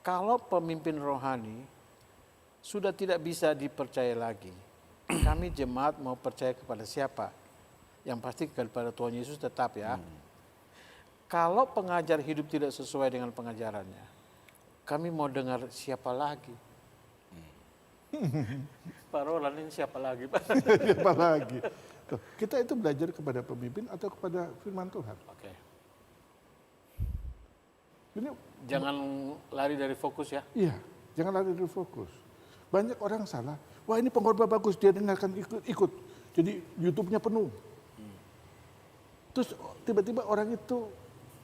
Kalau pemimpin rohani sudah tidak bisa dipercaya lagi, kami jemaat mau percaya kepada siapa? Yang pasti kepada Tuhan Yesus tetap ya. Kalau pengajar hidup tidak sesuai dengan pengajarannya, kami mau dengar siapa lagi? Pak Roland ini siapa lagi, Pak? Siapa lagi? Tuh, kita itu belajar kepada pemimpin atau kepada firman Tuhan. Oke. Ini Jangan lari dari fokus ya. iya, jangan lari dari fokus. Banyak orang salah. Wah ini pengkhotbah bagus, dia dengarkan ikut. Jadi YouTube-nya penuh. Terus tiba-tiba orang itu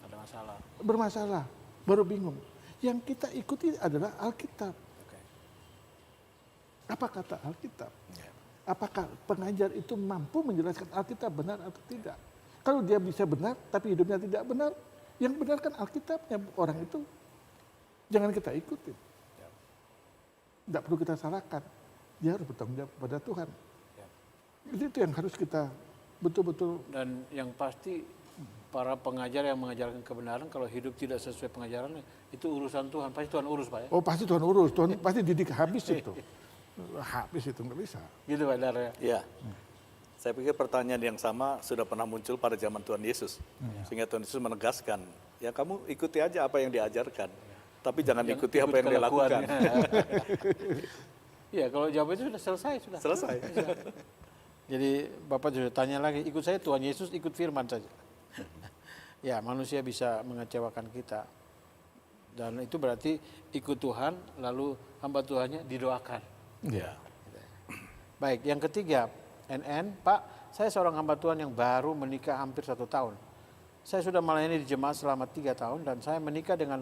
Ada masalah. bermasalah, baru bingung. Yang kita ikuti adalah Alkitab. Oke. Apa kata Alkitab? Apakah pengajar itu mampu menjelaskan Alkitab benar atau tidak? Kalau dia bisa benar, tapi hidupnya tidak benar, yang benar kan Alkitabnya, orang itu jangan kita ikuti. Tidak perlu kita salahkan. Dia harus bertanggung jawab kepada Tuhan. Itu yang harus kita betul-betul. Dan yang pasti para pengajar yang mengajarkan kebenaran kalau hidup tidak sesuai pengajarannya itu urusan Tuhan. Pasti Tuhan urus Pak ya. Oh pasti Tuhan urus, Tuhan pasti didik habis itu. Habis itu nggak bisa. Gitu Pak Dar ya. Ya. Saya pikir pertanyaan yang sama sudah pernah muncul pada zaman Tuhan Yesus. Sehingga Tuhan Yesus menegaskan, ya kamu ikuti aja apa yang diajarkan. Tapi jangan ikuti apa yang dia lakukan. Iya, kalau jawab itu sudah selesai sudah. Selesai. Jadi Bapak sudah tanya lagi, ikut saya Tuhan Yesus, ikut firman saja. Ya, manusia bisa mengecewakan kita. Dan itu berarti ikut Tuhan, lalu hamba Tuhannya didoakan. Ya. Baik, yang ketiga, NN, Pak, saya seorang hamba Tuhan yang baru menikah hampir 1 tahun. Saya sudah melayani di jemaat selama 3 tahun dan saya menikah dengan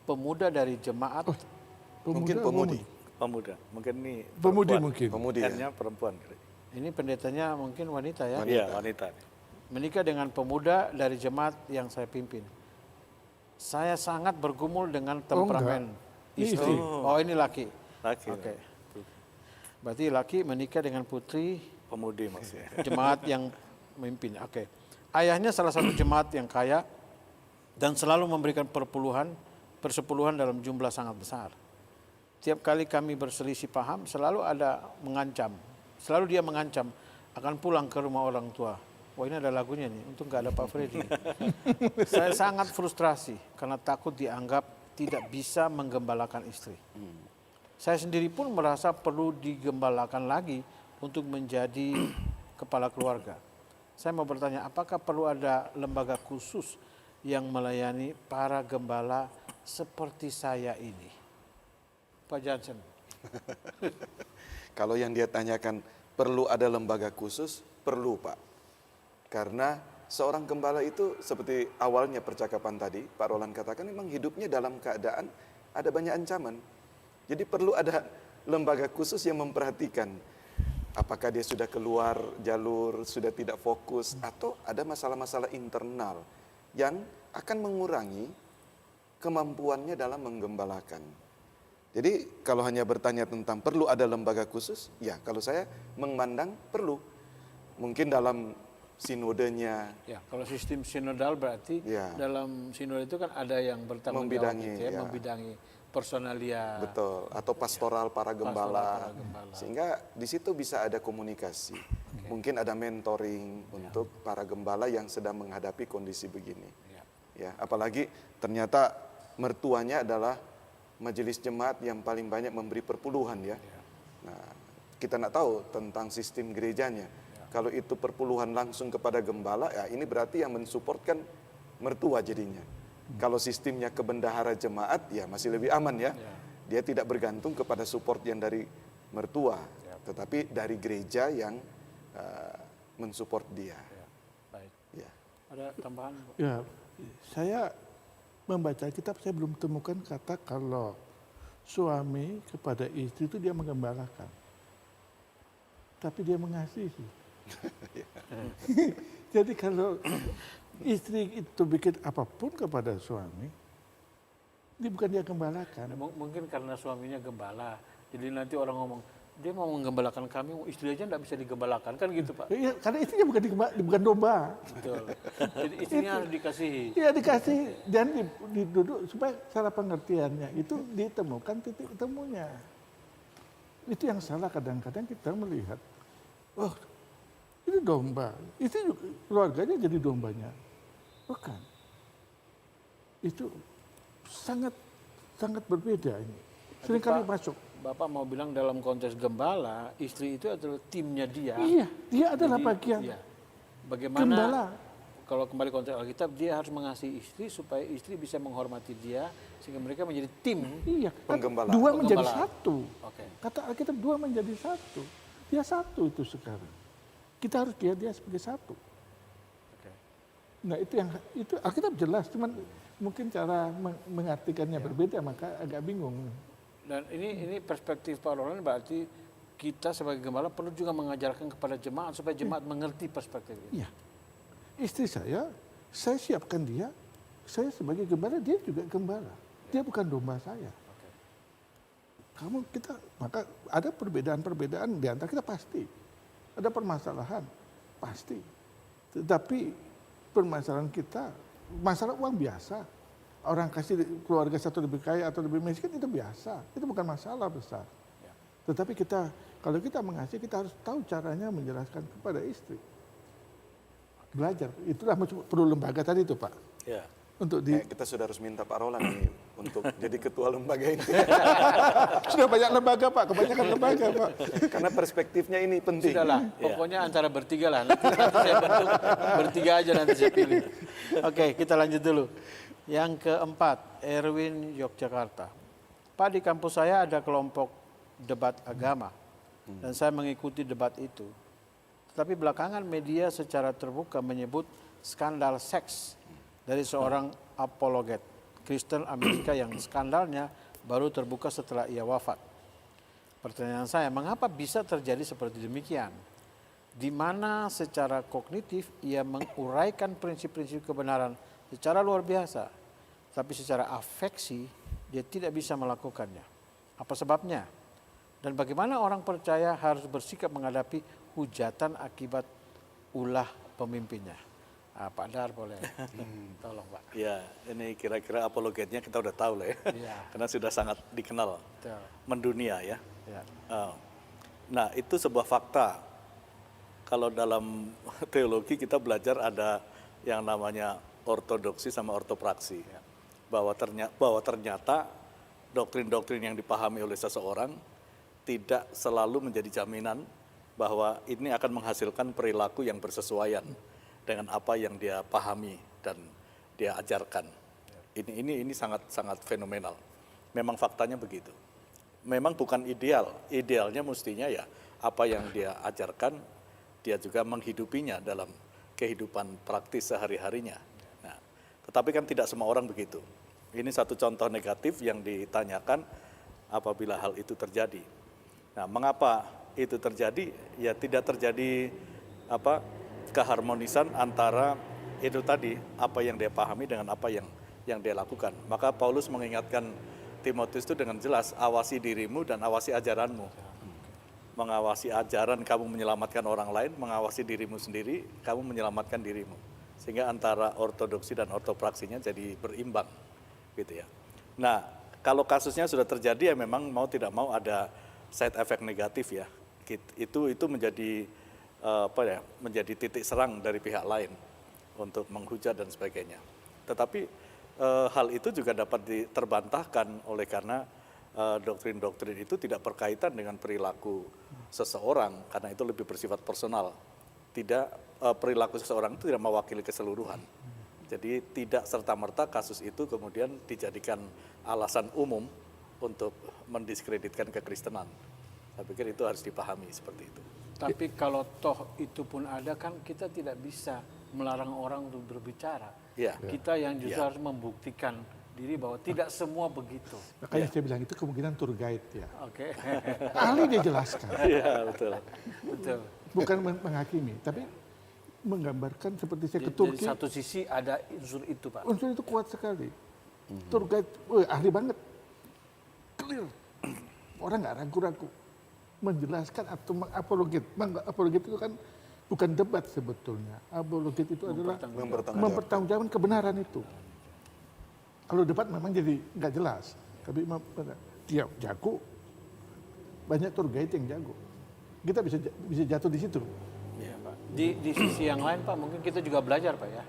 pemuda dari jemaat. Mungkin pemudi. Pemuda. Mungkin ini Pemudi perempuan. mungkin. Pemudi ya. N-nya perempuan. Ini pendetanya mungkin wanita ya. Iya, wanita. Menikah dengan pemuda dari jemaat yang saya pimpin. Saya sangat bergumul dengan temperamen Ini istri. istri. Oh, ini laki. Laki. Oke. Berarti laki menikah dengan putri Pemudi maksudnya. jemaat yang memimpin. Oke. Ayahnya salah satu jemaat yang kaya dan selalu memberikan persepuluhan dalam jumlah sangat besar. Tiap kali kami berselisih paham, selalu dia mengancam akan pulang ke rumah orang tua. Wah ini ada lagunya nih, untung nggak ada Pak Freddy. Saya sangat frustrasi karena takut dianggap tidak bisa menggembalakan istri. Saya sendiri pun merasa perlu digembalakan lagi untuk menjadi kepala keluarga. Saya mau bertanya, apakah perlu ada lembaga khusus yang melayani para gembala seperti saya ini? Pak Johnson. Kalau yang dia tanyakan perlu ada lembaga khusus, perlu Pak. Karena seorang gembala itu seperti awalnya percakapan tadi, Pak Roland katakan memang hidupnya dalam keadaan ada banyak ancaman. Jadi perlu ada lembaga khusus yang memperhatikan apakah dia sudah keluar jalur, sudah tidak fokus, atau ada masalah-masalah internal yang akan mengurangi kemampuannya dalam menggembalakan. Jadi kalau hanya bertanya tentang perlu ada lembaga khusus, ya kalau saya memandang perlu. Mungkin dalam sinodenya. Ya, kalau sistem sinodal berarti Ya. dalam sinode itu kan ada yang bertanggung jawab Membidangi, gitu ya, ya. membidangi personalia. betul, atau pastoral para gembala. para gembala. Sehingga di situ bisa ada komunikasi. Mungkin ada mentoring untuk para gembala yang sedang menghadapi kondisi begini. Ya. Ya, apalagi ternyata mertuanya adalah majelis jemaat yang paling banyak memberi perpuluhan ya. Nah, kita nggak tahu tentang sistem gerejanya. Kalau itu perpuluhan langsung kepada gembala, ya ini berarti yang mensupport mertua jadinya. Kalau sistemnya ke bendahara jemaat, ya masih lebih aman ya. Dia tidak bergantung kepada support yang dari mertua, tetapi dari gereja yang mensupport dia. Baik. Ya. Ada tambahan? Bu? Ya, saya membaca kitab, saya belum temukan kata kalau suami kepada istri itu dia menggembalakan. Tapi dia mengasihi. Jadi kalau istri itu bikin apapun kepada suami, ini bukan dia gembalakan. Mungkin karena suaminya gembala, jadi nanti orang ngomong, dia mau menggembalakan kami, istri aja nggak bisa digembalakan, kan gitu Pak? Iya, karena istrinya bukan domba. Betul. Jadi istrinya harus dikasihi. Iya dikasih dan diduduk supaya salah pengertiannya itu ditemukan titik temunya. Itu yang salah kadang-kadang kita melihat, oh ini domba, itu juga keluarganya jadi dombanya. Bukan. Itu sangat berbeda ini. Seringkali Pak, masuk. Bapak mau bilang dalam konteks gembala, istri itu adalah timnya dia. Iya, dia adalah Jadi, bagian iya. Bagaimana gembala. kalau kembali konteks Alkitab, dia harus mengasihi istri supaya istri bisa menghormati dia sehingga mereka menjadi tim. Iya, Penggembalaan. dua menjadi Penggembalaan. satu. Oke. Kata Alkitab dua menjadi satu. Dia satu itu sekarang. Kita harus lihat dia sebagai satu. Oke. Nah itu Alkitab jelas, cuman mungkin cara mengartikannya berbeda, maka agak bingung. Dan ini perspektif Pak Roland berarti kita sebagai gembala perlu juga mengajarkan kepada jemaat supaya jemaat mengerti perspektif ini. Iya, istri saya siapkan dia, saya sebagai gembala, dia juga gembala. Dia bukan domba saya. Maka ada perbedaan-perbedaan di antara kita pasti. Ada permasalahan, pasti. Tetapi permasalahan kita, masalah uang biasa. Orang kasih keluarga satu lebih kaya atau lebih miskin itu biasa. Itu bukan masalah besar. Tetapi kalau kita mengasihi, kita harus tahu caranya menjelaskan kepada istri. Belajar. Itulah perlu lembaga tadi itu Pak. Ya. Untuk Kita sudah harus minta Pak Roland nih untuk jadi ketua lembaga ini. sudah banyak lembaga Pak, kebanyakan lembaga Pak. Karena perspektifnya ini penting. Sudahlah, pokoknya antara bertiga lah. Nanti saya bentuk bertiga aja nanti saya pilih. Oke, kita lanjut dulu. Yang keempat, Erwin Yogyakarta. Pak, di kampus saya ada kelompok debat agama. Dan saya mengikuti debat itu. Tapi belakangan media secara terbuka menyebut skandal seks dari seorang apologet Kristen Amerika yang skandalnya baru terbuka setelah ia wafat. Pertanyaan saya, mengapa bisa terjadi seperti demikian? Di mana secara kognitif ia menguraikan prinsip-prinsip kebenaran secara luar biasa, tapi secara afeksi dia tidak bisa melakukannya. Apa sebabnya? Dan bagaimana orang percaya harus bersikap menghadapi hujatan akibat ulah pemimpinnya? Pak Dar boleh, tolong Pak. Ya, ini kira-kira apologetnya kita udah tahu lah ya. Iya. Karena sudah sangat dikenal Betul. mendunia ya. Ya. Nah, itu sebuah fakta. Kalau dalam teologi kita belajar ada yang namanya ortodoksi sama ortopraksi. Bahwa ternyata doktrin-doktrin yang dipahami oleh seseorang tidak selalu menjadi jaminan bahwa ini akan menghasilkan perilaku yang bersesuaian dengan apa yang dia pahami dan dia ajarkan. Ini sangat fenomenal. Memang faktanya begitu. Memang bukan ideal. Idealnya mestinya ya apa yang dia ajarkan dia juga menghidupinya dalam kehidupan praktis sehari-harinya. Nah, tetapi kan tidak semua orang begitu. Ini satu contoh negatif yang ditanyakan apabila hal itu terjadi. Nah, mengapa itu terjadi? Ya tidak terjadi keharmonisan antara itu tadi apa yang dia pahami dengan apa yang dia lakukan. Maka Paulus mengingatkan Timotius itu dengan jelas, awasi dirimu dan awasi ajaranmu. Mengawasi ajaran kamu menyelamatkan orang lain, mengawasi dirimu sendiri, kamu menyelamatkan dirimu. Sehingga antara ortodoksi dan ortopraksinya jadi berimbang, gitu ya. Nah, kalau kasusnya sudah terjadi ya memang mau tidak mau ada side effect negatif ya. Itu menjadi menjadi titik serang dari pihak lain untuk menghujat dan sebagainya. Tetapi hal itu juga dapat terbantahkan oleh karena doktrin-doktrin itu tidak berkaitan dengan perilaku seseorang karena itu lebih bersifat personal. Tidak perilaku seseorang itu tidak mewakili keseluruhan. Jadi tidak serta-merta kasus itu kemudian dijadikan alasan umum untuk mendiskreditkan kekristenan. Saya pikir itu harus dipahami seperti itu. Tapi kalau toh itu pun ada kan kita tidak bisa melarang orang untuk berbicara. Ya. Kita yang justru harus membuktikan diri bahwa tidak semua begitu. Makanya saya bilang itu kemungkinan tour guide ya. Oke. Ahli dia jelaskan. Iya, betul. Betul. Bukan menghakimi, tapi menggambarkan seperti saya ke Jadi Turki. satu sisi ada unsur itu, Pak. Unsur itu kuat sekali. Tour guide, ahli banget. Clear. Orang nggak ragu-ragu. Menjelaskan atau mengapologet. Apologet itu kan bukan debat sebetulnya. Apologet itu adalah mempertanggungjawabkan kebenaran itu. Kalau debat memang jadi nggak jelas. Tapi dia jago. Banyak tour guide yang jago. Kita bisa jatuh di situ. Iya, Pak. Di sisi yang lain, Pak, mungkin kita juga belajar, Pak ya.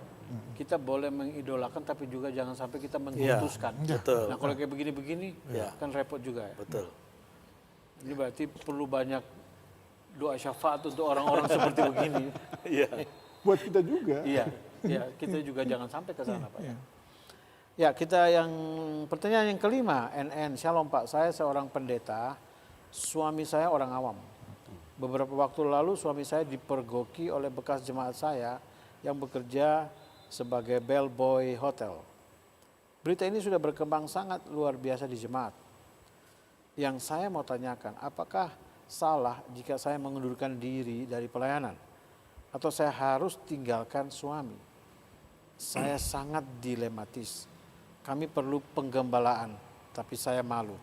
Kita boleh mengidolakan, tapi juga jangan sampai kita mengkultuskan. betul. Nah, kalau kayak begini-begini, kan repot juga ya. Betul. Ini berarti perlu banyak doa syafaat untuk orang-orang seperti begini. Iya. Buat kita juga. Iya, kita juga jangan sampai ke sana, Pak. Ya, kita yang pertanyaan yang kelima, NN, Shalom Pak, saya seorang pendeta, suami saya orang awam. Beberapa waktu lalu suami saya dipergoki oleh bekas jemaat saya yang bekerja sebagai bellboy hotel. Berita ini sudah berkembang sangat luar biasa di jemaat. Yang saya mau tanyakan, apakah salah jika saya mengundurkan diri dari pelayanan? Atau saya harus tinggalkan suami? Saya sangat dilematis. Kami perlu penggembalaan, tapi saya malu.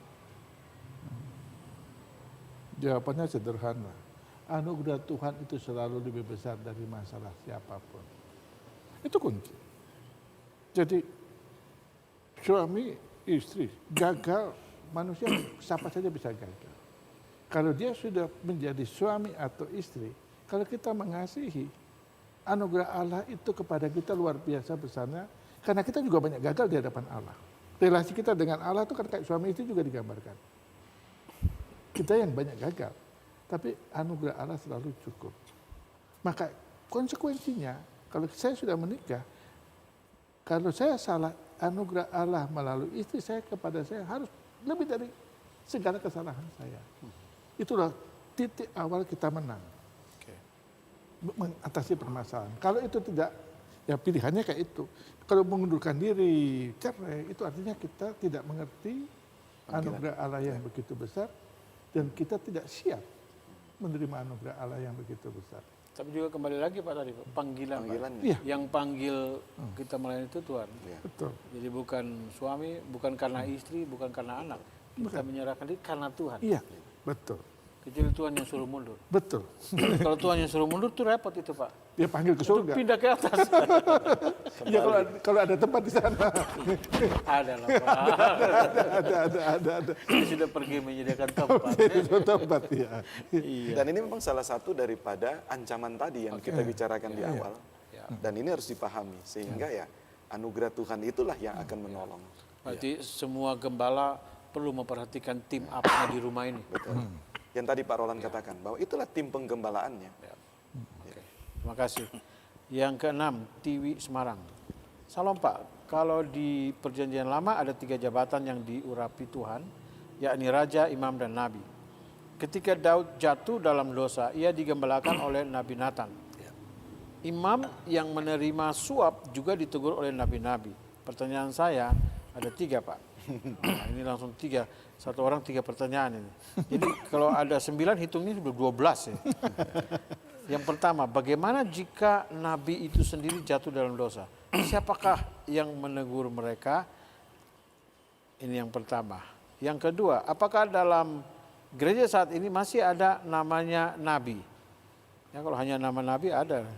Jawabannya sederhana. Anugerah Tuhan itu selalu lebih besar dari masalah siapapun. Itu kunci. Jadi suami, istri, gagal, manusia siapa saja bisa gagal. Kalau dia sudah menjadi suami atau istri, kalau kita mengasihi, anugerah Allah itu kepada kita luar biasa besarnya, karena kita juga banyak gagal di hadapan Allah. Relasi kita dengan Allah itu kan kayak suami istri juga digambarkan. Kita yang banyak gagal, tapi anugerah Allah selalu cukup. Maka konsekuensinya, kalau saya sudah menikah, kalau saya salah, anugerah Allah melalui istri saya kepada saya harus lebih dari segala kesalahan saya. Itulah titik awal kita menang. Mengatasi permasalahan. Kalau itu tidak, ya pilihannya kayak itu. Kalau mengundurkan diri, cerai, itu artinya kita tidak mengerti anugerah Allah yang begitu besar dan kita tidak siap menerima anugerah Allah yang begitu besar. Tapi juga kembali lagi Pak tadi, Pak, panggilan. Panggilannya. Pak. Iya. Yang panggil kita melayani itu Tuhan. Betul. Jadi bukan suami, bukan karena istri, bukan karena anak. Kita menyerahkan diri karena Tuhan. Iya, betul. Kecuali Tuhan yang suruh mundur. Betul. Kalau Tuhan yang suruh mundur tuh repot itu Pak. Dia panggil ke Itu surga. pindah ke atas. Ya kalau ada tempat di sana. Ada lah Pak. Ada. Dia sudah pergi menyediakan tempat. Itu tempat ya. Iya. Dan ini memang salah satu daripada ancaman tadi yang kita bicarakan di awal. Dan ini harus dipahami sehingga ya anugerah Tuhan itulah yang akan menolong. Berarti semua gembala perlu memperhatikan tim up-nya di rumah ini. Betul. Yang tadi Pak Roland katakan bahwa itulah tim penggembalaannya. Oke. Terima kasih. Yang keenam, Tiwi Semarang. Salam Pak, kalau di perjanjian lama ada 3 jabatan yang diurapi Tuhan, yakni Raja, Imam, dan Nabi. Ketika Daud jatuh dalam dosa, ia digembalakan oleh Nabi Nathan. Imam yang menerima suap juga ditegur oleh Nabi-Nabi. Pertanyaan saya, ada 3 Pak. Nah, ini langsung 3, satu orang 3 pertanyaan ini. Jadi kalau ada 9 hitungnya sudah 12 ya. Yang pertama, bagaimana jika Nabi itu sendiri jatuh dalam dosa? Siapakah yang menegur mereka? Ini yang pertama. Yang kedua, apakah dalam gereja saat ini masih ada namanya Nabi? Ya kalau hanya nama Nabi ada.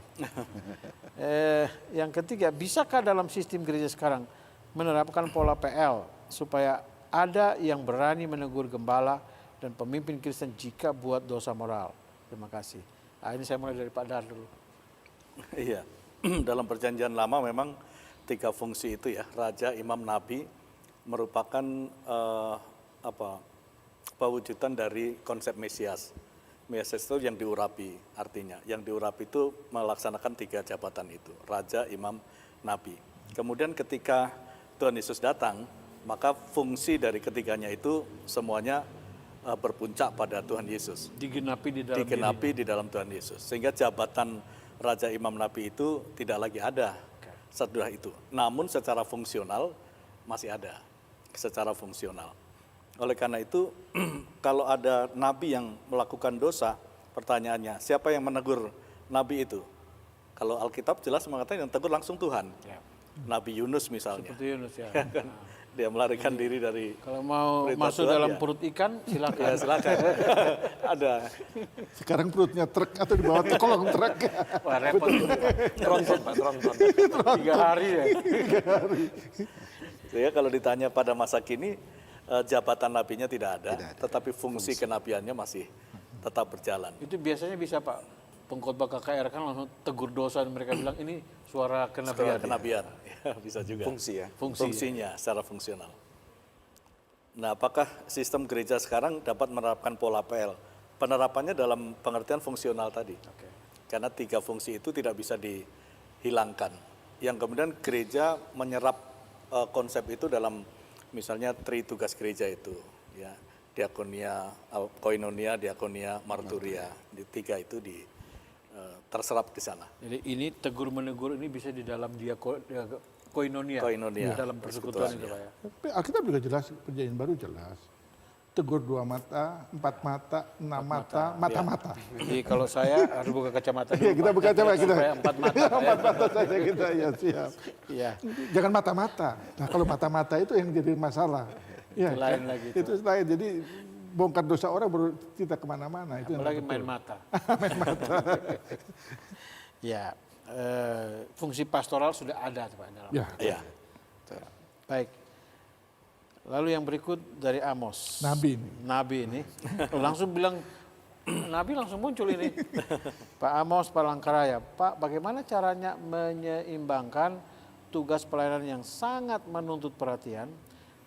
Yang ketiga, bisakah dalam sistem gereja sekarang menerapkan pola PL supaya ada yang berani menegur gembala dan pemimpin Kristen jika buat dosa moral. Terima kasih. Ini saya mulai dari Pak Dar dulu. Iya, dalam perjanjian lama memang 3 fungsi itu ya, raja, imam, nabi merupakan pewujudan dari konsep Mesias. Mesias itu yang diurapi, artinya yang diurapi itu melaksanakan 3 jabatan itu, raja, imam, nabi. Kemudian ketika Tuhan Yesus datang, maka fungsi dari ketiganya itu semuanya berpuncak pada Tuhan Yesus. Digenapi Di dalam Tuhan Yesus. Sehingga jabatan raja, imam, nabi itu tidak lagi ada setelah itu. Namun secara fungsional masih ada, secara fungsional. Oleh karena itu, kalau ada nabi yang melakukan dosa, pertanyaannya, siapa yang menegur nabi itu? Kalau Alkitab jelas mengatakan yang tegur langsung Tuhan. Ya. Nabi Yunus misalnya. Seperti Yunus ya. Dia melarikan diri dari Kalau mau perintah masuk Tuhan, dalam ya. perut ikan, silakan. Ya, silakan. Ada. Sekarang perutnya truk atau di bawah kolong truk. Wah, repot. Tronton, Pak, tronton. 3 hari ya. Sehingga kalau ditanya pada masa kini, jabatan nabinya tidak ada, tetapi fungsi kenabiannya masih tetap berjalan. Itu biasanya bisa Pak, pengkhotbah KKR kan langsung tegur dosa dan mereka bilang ini suara kenabian. Kenabian, ya, bisa juga. Fungsi ya. Fungsinya secara fungsional. Nah, apakah sistem gereja sekarang dapat menerapkan pola PL? Penerapannya dalam pengertian fungsional tadi. Karena 3 fungsi itu tidak bisa dihilangkan. Yang kemudian gereja menyerap konsep itu dalam misalnya tugas gereja itu, ya, diakonia, koinonia, diakonia, marturia, di 3 itu terserap di sana. Jadi ini tegur menegur ini bisa di dalam koinonia. Koinonia, Di dalam persekutuan itu Pak ya. Tapi Alkitab juga jelas, perjanjian baru jelas. Tegur 2 mata, 4 mata, 6 mata, mata-mata. Jadi kalau saya harus buka kacamata dulu. Iya, kita Pak. buka kacamata kita. Supaya 4 mata. Pak, ya. 4 mata saja kita, ya siap. Iya. Jangan mata-mata. Nah kalau mata-mata itu yang jadi masalah. Ya, Itu lain lagi itu. Itu lain. Jadi bongkar dosa orang baru kita kemana-mana. Itu yang Apalagi betul. main mata. Ya, fungsi pastoral sudah ada Pak dalam. Ya, Iya. Baik. Lalu yang berikut dari Amos. Nabi ini. Nabi ini langsung bilang, Nabi langsung muncul ini. Pak Amos Palangkaraya, Pak bagaimana caranya menyeimbangkan tugas pelayanan yang sangat menuntut perhatian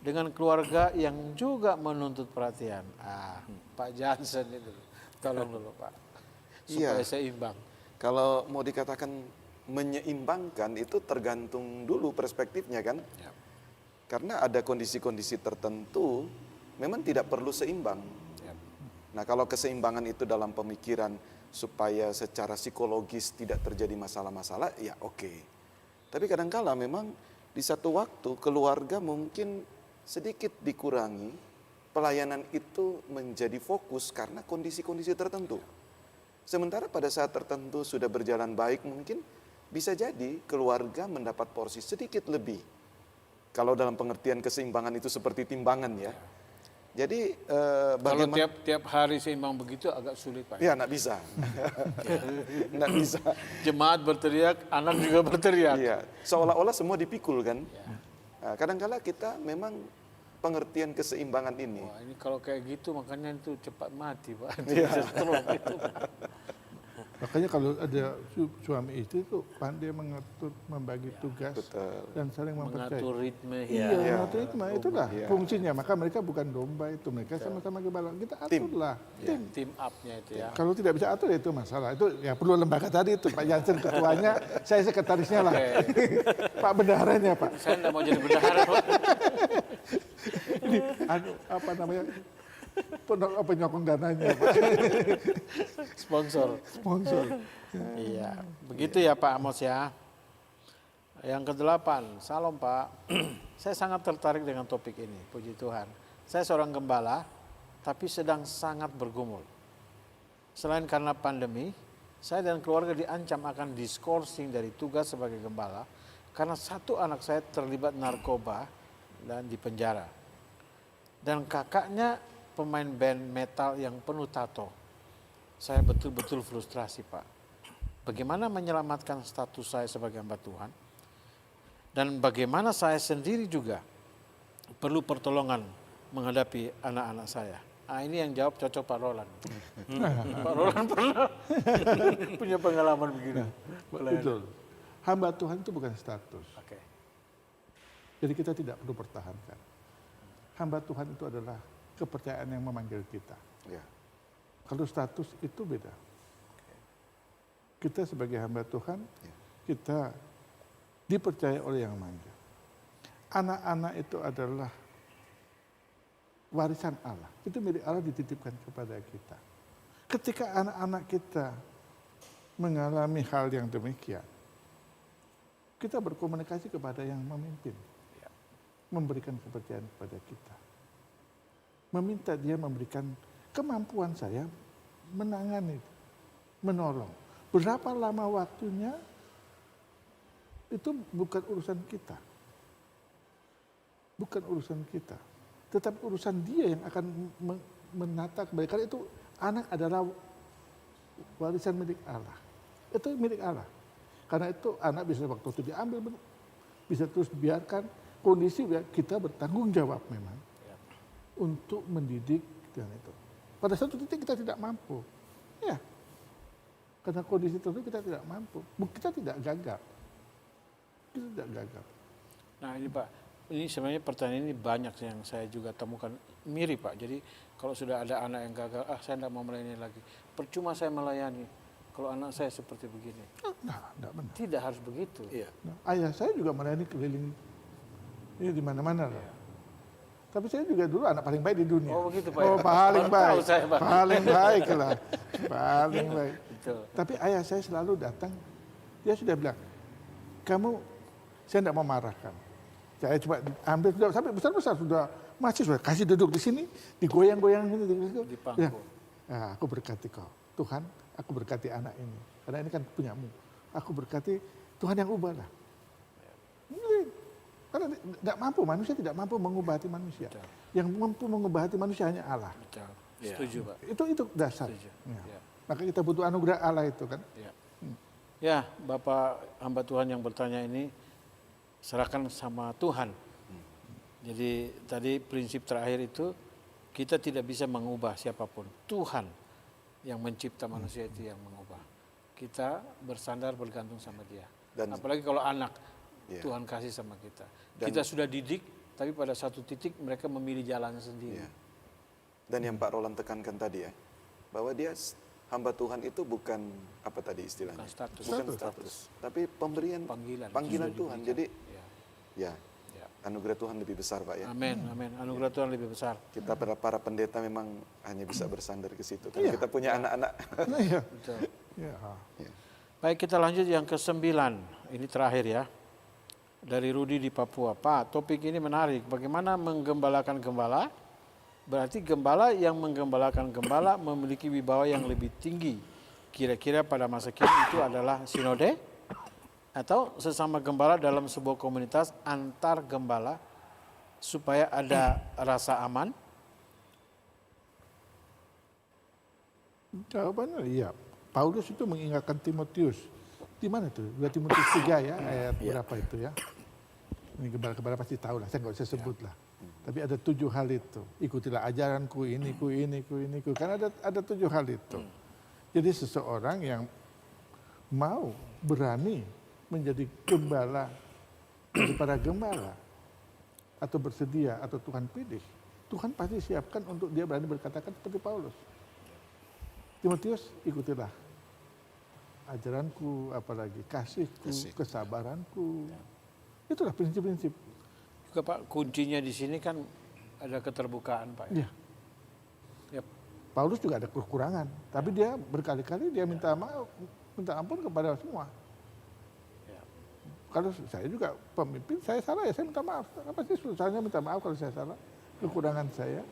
dengan keluarga yang juga menuntut perhatian? Pak Jansen itu, tolong dulu Pak, supaya Iya. seimbang. Kalau mau dikatakan menyeimbangkan itu tergantung dulu perspektifnya kan. Ya. Karena ada kondisi-kondisi tertentu memang tidak perlu seimbang. Ya. Nah kalau keseimbangan itu dalam pemikiran supaya secara psikologis tidak terjadi masalah-masalah, ya oke. Tapi kadangkala memang di satu waktu keluarga mungkin sedikit dikurangi, pelayanan itu menjadi fokus karena kondisi-kondisi tertentu. Sementara pada saat tertentu sudah berjalan baik mungkin bisa jadi keluarga mendapat porsi sedikit lebih. Kalau dalam pengertian keseimbangan itu seperti timbangan ya. Jadi Kalau bagaimana? tiap hari seimbang begitu agak sulit Pak. Ya, nggak bisa. Nggak bisa. Jemaat berteriak, anak juga berteriak. Iya, seolah-olah semua dipikul kan. Nah, kadangkala kita memang pengertian keseimbangan ini. Wah ini kalau kayak gitu makanya itu cepat mati Pak. Iya. Bisa stroke itu. Makanya kalau ada suami istri itu pandai mengatur, membagi tugas Betul. dan saling mempercayai. Mengatur ritme Iya, ya. mengatur ritme itulah Iya. fungsinya. Maka mereka bukan domba itu, mereka sama-sama gembala. Kita Tim. aturlah. Tim. Team up-nya itu ya. Kalau tidak bisa atur ya itu masalah. Itu ya perlu lembaga tadi itu Pak Jansen ketuanya, saya sekretarisnya lah. Pak bendaharanya Pak. Saya enggak mau jadi bendahara Pak. Ini apa namanya? Penyokong dananya Pak. Sponsor. Sponsor. Iya. Begitu ya Pak Amos ya. Yang ke-8, Salam Pak. Saya sangat tertarik dengan topik ini, puji Tuhan. Saya seorang gembala, tapi sedang sangat bergumul. Selain karena pandemi, saya dan keluarga diancam akan diskorsing dari tugas sebagai gembala karena satu anak saya terlibat narkoba dan dipenjara. Dan kakaknya pemain band metal yang penuh tato. Saya betul-betul frustrasi Pak. Bagaimana menyelamatkan status saya sebagai hamba Tuhan? Dan bagaimana saya sendiri juga perlu pertolongan menghadapi anak-anak saya? Ah, ini yang jawab cocok Pak Roland. Pak Roland pernah punya pengalaman begini. Betul. Hamba Tuhan itu bukan status. Oke. Jadi kita tidak perlu pertahankan. Hamba Tuhan itu adalah kepercayaan yang memanggil kita. Ya. Kalau status itu beda. Kita sebagai hamba Tuhan, kita dipercaya oleh yang manggil. Anak-anak itu adalah warisan Allah. Itu milik Allah dititipkan kepada kita. Ketika anak-anak kita mengalami hal yang demikian, kita berkomunikasi kepada yang memimpin. Memberikan kepercayaan kepada kita. Meminta dia memberikan kemampuan saya menangani, menolong. Berapa lama waktunya, itu bukan urusan kita. Bukan urusan kita. Tetapi urusan dia yang akan menata kembali. Karena itu anak adalah warisan milik Allah. Itu milik Allah. Karena itu anak bisa waktu itu diambil, bisa terus biarkan kondisi kita bertanggung jawab memang untuk mendidik dan itu. Pada satu titik kita tidak mampu. Ya. Karena kondisi tertentu kita tidak mampu. Kita tidak gagal. Kita tidak gagal. Nah ini Pak, ini sebenarnya pertanyaan ini banyak yang saya juga temukan mirip Pak. Jadi kalau sudah ada anak yang gagal, saya tidak mau melayani lagi. Percuma saya melayani kalau anak saya seperti begini. Nah, tidak benar. Tidak harus begitu. Iya. Nah, ayah saya juga melayani keliling ini di mana-mana loh. Tapi saya juga dulu anak paling baik di dunia. Oh begitu Pak. Oh, ya? paling Baru baik. tahu saya, Pak. Paling baik lah. Paling baik. Betul. Tapi ayah saya selalu datang, dia sudah bilang, kamu, saya tidak mau marahkan. Saya cuma ambil, sudah, sampai besar-besar sudah, masih sudah kasih duduk di sini, digoyang-goyang ini. Di pangku. Ya, nah, aku berkati kau. Tuhan, aku berkati anak ini. Karena ini kan punyamu. Aku berkati, Tuhan yang ubahlah. Ini, karena tidak mampu, manusia tidak mampu mengubah hati manusia. Betul. Yang mampu mengubah hati manusia hanya Allah. Betul. Ya. Setuju Pak. Itu dasar. Setuju. Ya. Ya. Maka kita butuh anugerah Allah itu kan. Ya. Ya, Bapak hamba Tuhan yang bertanya ini serahkan sama Tuhan. Jadi tadi prinsip terakhir itu kita tidak bisa mengubah siapapun. Tuhan yang mencipta manusia itu yang mengubah. Kita bersandar bergantung sama Dia. Dan- apalagi kalau anak Ya. Tuhan kasih sama kita. Dan- Kita sudah didik, tapi pada satu titik mereka memilih jalannya sendiri. Ya. Dan yang Pak Roland tekankan tadi ya, bahwa dia hamba Tuhan itu bukan apa tadi istilahnya? Bukan status. Bukan status, tapi pemberian Panggilan. Tuhan. Sudah Jadi diberikan. ya, Ya. anugerah Tuhan lebih besar Pak ya. Amin, amin. Anugerah Tuhan lebih besar. Kita para pendeta memang hanya bisa bersandar ke situ. Karena Iya. kita punya anak-anak. Nah, iya. Betul. Ya. Baik, kita lanjut yang ke-9. Ini terakhir ya. Dari Rudi di Papua. Pak, topik ini menarik. Bagaimana menggembalakan gembala? Berarti gembala yang menggembalakan gembala memiliki wibawa yang lebih tinggi. Kira-kira pada masa kini itu adalah sinode? Atau sesama gembala dalam sebuah komunitas antar gembala supaya ada rasa aman? Jawabannya iya. Paulus itu mengingatkan Timotius. Di mana itu? 2 Timotius 3 ya, ayat berapa itu ya? Ini gembala-gembala pasti tahu lah, saya nggak usah sebut lah. Tapi ada 7 hal itu. Ikutilah ajaranku, ini. Karena ada 7 hal itu. Jadi seseorang yang mau berani menjadi gembala dari para gembala atau bersedia atau Tuhan pilih, Tuhan pasti siapkan untuk dia berani berkatakan seperti Paulus. Timotius, ikutilah ajaranku, apalagi kasihku, kesabaranku. Itulah prinsip-prinsip. Juga Pak, kuncinya di sini kan ada keterbukaan Pak. Ya. Yap. Paulus juga ada kekurangan, tapi dia berkali-kali dia minta maaf, minta ampun kepada semua. Ya. Kalau saya juga pemimpin, saya salah ya saya minta maaf. Apa sih susahnya minta maaf kalau saya salah? Kekurangan saya.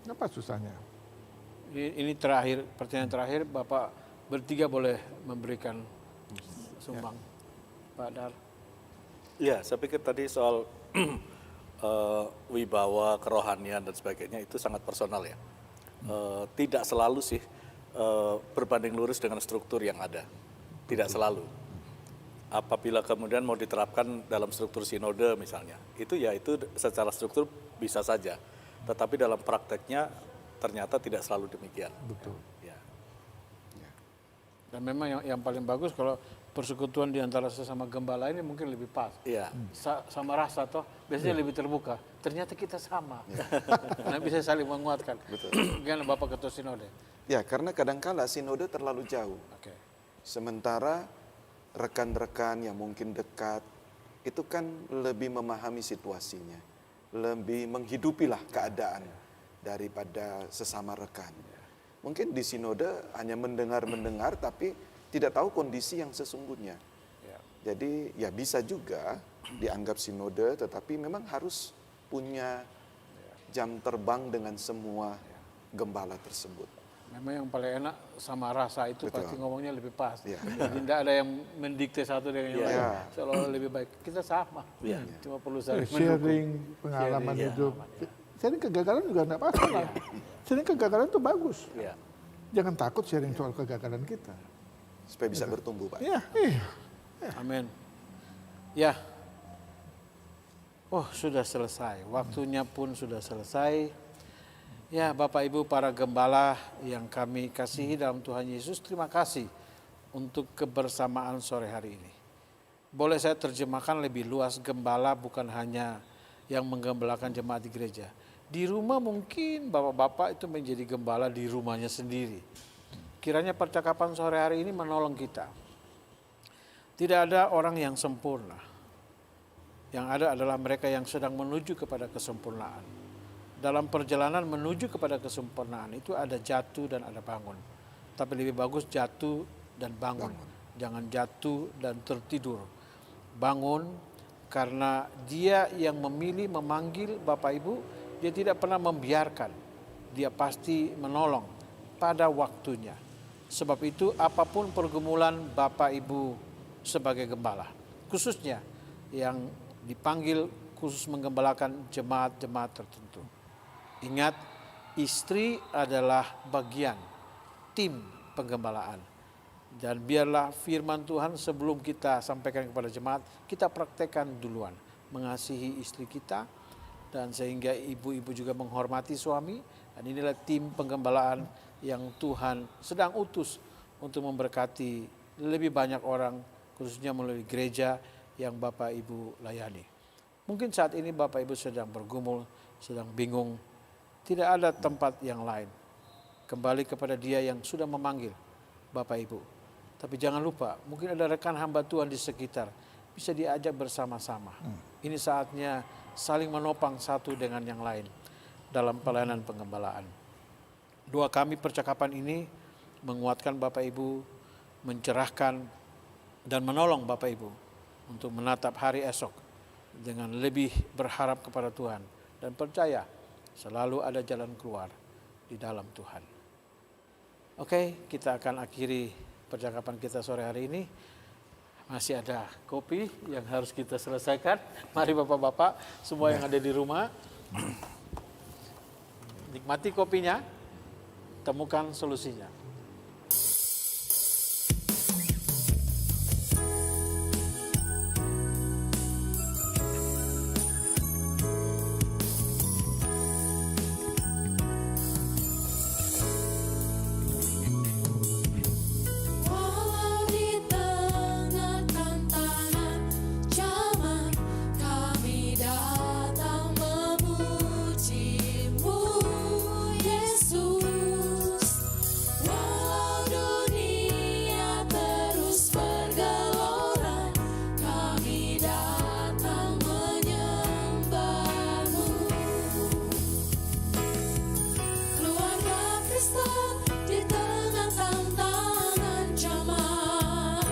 Apa susahnya? Ini terakhir, pertanyaan terakhir, Bapak bertiga boleh memberikan sumbang. Pak Dar. Ya, saya pikir tadi soal wibawa, kerohanian dan sebagainya itu sangat personal ya. Tidak selalu sih berbanding lurus dengan struktur yang ada. Tidak selalu. Apabila kemudian mau diterapkan dalam struktur sinode misalnya, itu ya itu secara struktur bisa saja. Tetapi dalam prakteknya ternyata tidak selalu demikian. Betul. Ya. Dan memang yang paling bagus kalau persekutuan di antara sesama gembala ini mungkin lebih pas. Iya. Sama rasa toh biasanya lebih terbuka. Ternyata kita sama. Nah, bisa saling menguatkan. Betul. Gimana Bapak Ketua Sinode? Ya, karena kadangkala sinode terlalu jauh. Oke. Sementara rekan-rekan yang mungkin dekat itu kan lebih memahami situasinya, lebih menghidupilah keadaan daripada sesama rekan. Mungkin di sinode hanya mendengar-mendengar tapi tidak tahu kondisi yang sesungguhnya. Ya. Jadi ya bisa juga dianggap sinode tetapi memang harus punya jam terbang dengan semua gembala tersebut. Memang yang paling enak sama rasa itu Betul. pasti ngomongnya lebih pas. Iya. Jadi tidak ada yang mendikte satu dengan yang Iya. lain. Iya. Seolah-olah lebih baik. Kita sama. Iya. Cuma perlu saling mendukung. Sharing pengalaman Sharing, hidup. Sharing kegagalan juga enggak masalah. Sharing kegagalan itu bagus. Iya. Jangan takut sharing soal kegagalan kita. Supaya bisa bertumbuh, Pak. Iya, iya. Amin. Ya. Oh, sudah selesai. Waktunya pun sudah selesai. Ya, Bapak Ibu para gembala yang kami kasihi dalam Tuhan Yesus, terima kasih untuk kebersamaan sore hari ini. Boleh saya terjemahkan lebih luas, gembala bukan hanya yang menggembalakan jemaat di gereja. Di rumah mungkin bapak-bapak itu menjadi gembala di rumahnya sendiri. Kiranya percakapan sore hari ini menolong kita. Tidak ada orang yang sempurna. Yang ada adalah mereka yang sedang menuju kepada kesempurnaan. Dalam perjalanan menuju kepada kesempurnaan itu ada jatuh dan ada bangun. Tapi lebih bagus jatuh dan bangun. Jangan jatuh dan tertidur. Bangun karena dia yang memilih memanggil Bapak Ibu, dia tidak pernah membiarkan. Dia pasti menolong pada waktunya. Sebab itu apapun pergumulan Bapak Ibu sebagai gembala, khususnya yang dipanggil khusus menggembalakan jemaat-jemaat tertentu. Ingat, istri adalah bagian tim penggembalaan. Dan biarlah firman Tuhan sebelum kita sampaikan kepada jemaat, kita praktekkan duluan. Mengasihi istri kita, dan sehingga ibu-ibu juga menghormati suami. Dan inilah tim penggembalaan yang Tuhan sedang utus untuk memberkati lebih banyak orang, khususnya melalui gereja yang Bapak Ibu layani. Mungkin saat ini Bapak Ibu sedang bergumul, sedang bingung, tidak ada tempat yang lain. Kembali kepada Dia yang sudah memanggil Bapak Ibu. Tapi jangan lupa, mungkin ada rekan hamba Tuhan di sekitar, bisa diajak bersama-sama. Ini saatnya saling menopang satu dengan yang lain dalam pelayanan penggembalaan. Doa kami percakapan ini menguatkan Bapak Ibu, mencerahkan dan menolong Bapak Ibu untuk menatap hari esok dengan lebih berharap kepada Tuhan dan percaya selalu ada jalan keluar di dalam Tuhan. Oke, kita akan akhiri percakapan kita sore hari ini. Masih ada kopi yang harus kita selesaikan. Mari Bapak-bapak semua yang ada di rumah, nikmati kopinya, temukan solusinya. Walau di tengah tantangan zaman, kami datang memuji-Mu, Yesus. Walau dunia terus bergelora, kami datang menyembah-Mu. Keluarga Kristen di tengah tantangan zaman,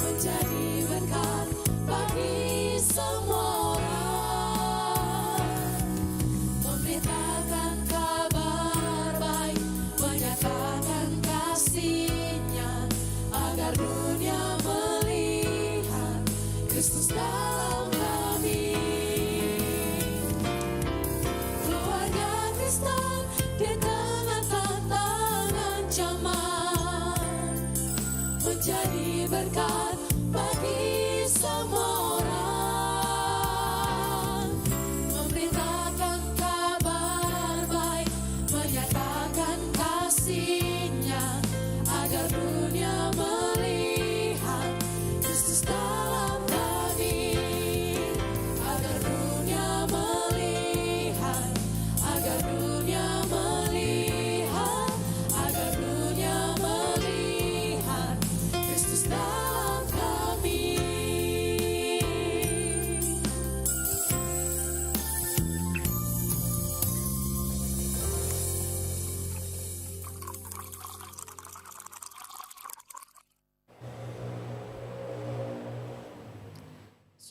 menjadi berkat bagi semua orang. Memberitakan kabar baik, menyatakan kasih-Nya, agar dunia melihat Kristus dalam kami. Keluarga Kristen di tengah tantangan zaman, menjadi berkat bagi semua orang. Memberitakan kabar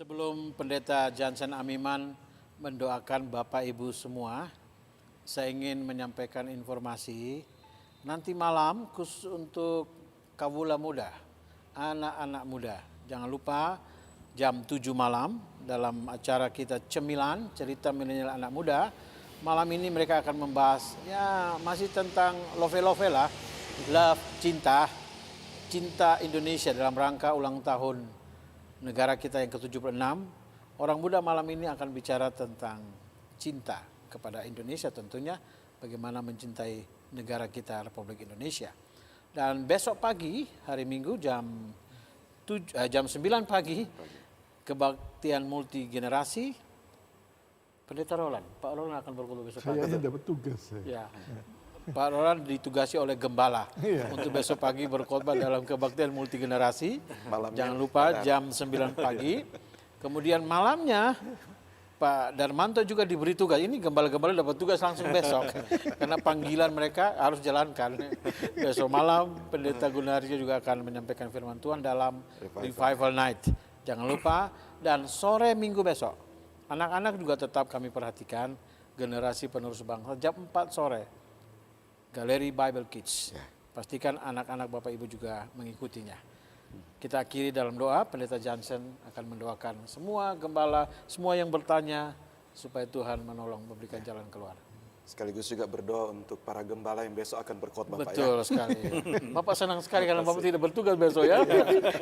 Sebelum Pendeta Jansen Amiman mendoakan Bapak Ibu semua, saya ingin menyampaikan informasi nanti malam khusus untuk kawula muda, anak-anak muda. Jangan lupa jam 7 malam dalam acara kita Cemilan, cerita milenial anak muda. Malam ini mereka akan membahas ya masih tentang love lah, love, cinta Indonesia dalam rangka ulang tahun negara kita yang ke-76. Orang muda malam ini akan bicara tentang cinta kepada Indonesia tentunya, bagaimana mencintai negara kita Republik Indonesia. Dan besok pagi, hari Minggu jam 9 pagi, kebaktian multi generasi, Pendeta Roland, Pak Roland akan berkhotbah besok pagi. Kayaknya dapat tugas saya. Ya. Pak Roland ditugasi oleh gembala untuk besok pagi berkhotbah dalam kebaktian multi generasi. Malamnya Jangan lupa jam 9 pagi. Kemudian malamnya Pak Darmanto juga diberi tugas. Ini gembala-gembala dapat tugas langsung besok. Karena panggilan mereka harus jalankan. Besok malam Pendeta Gunarjo juga akan menyampaikan firman Tuhan dalam Revival Night. Jangan lupa. Dan sore Minggu besok, anak-anak juga tetap kami perhatikan, generasi penerus bangsa, jam 4 sore. Galeri Bible Kids. Pastikan anak-anak Bapak Ibu juga mengikutinya. Kita akhiri dalam doa, Pendeta Jansen akan mendoakan semua gembala, semua yang bertanya supaya Tuhan menolong memberikan jalan keluar. Sekaligus juga berdoa untuk para gembala yang besok akan berkhotbah, Pak ya. Betul sekali. Bapak senang sekali karena Bapak tidak bertugas besok ya.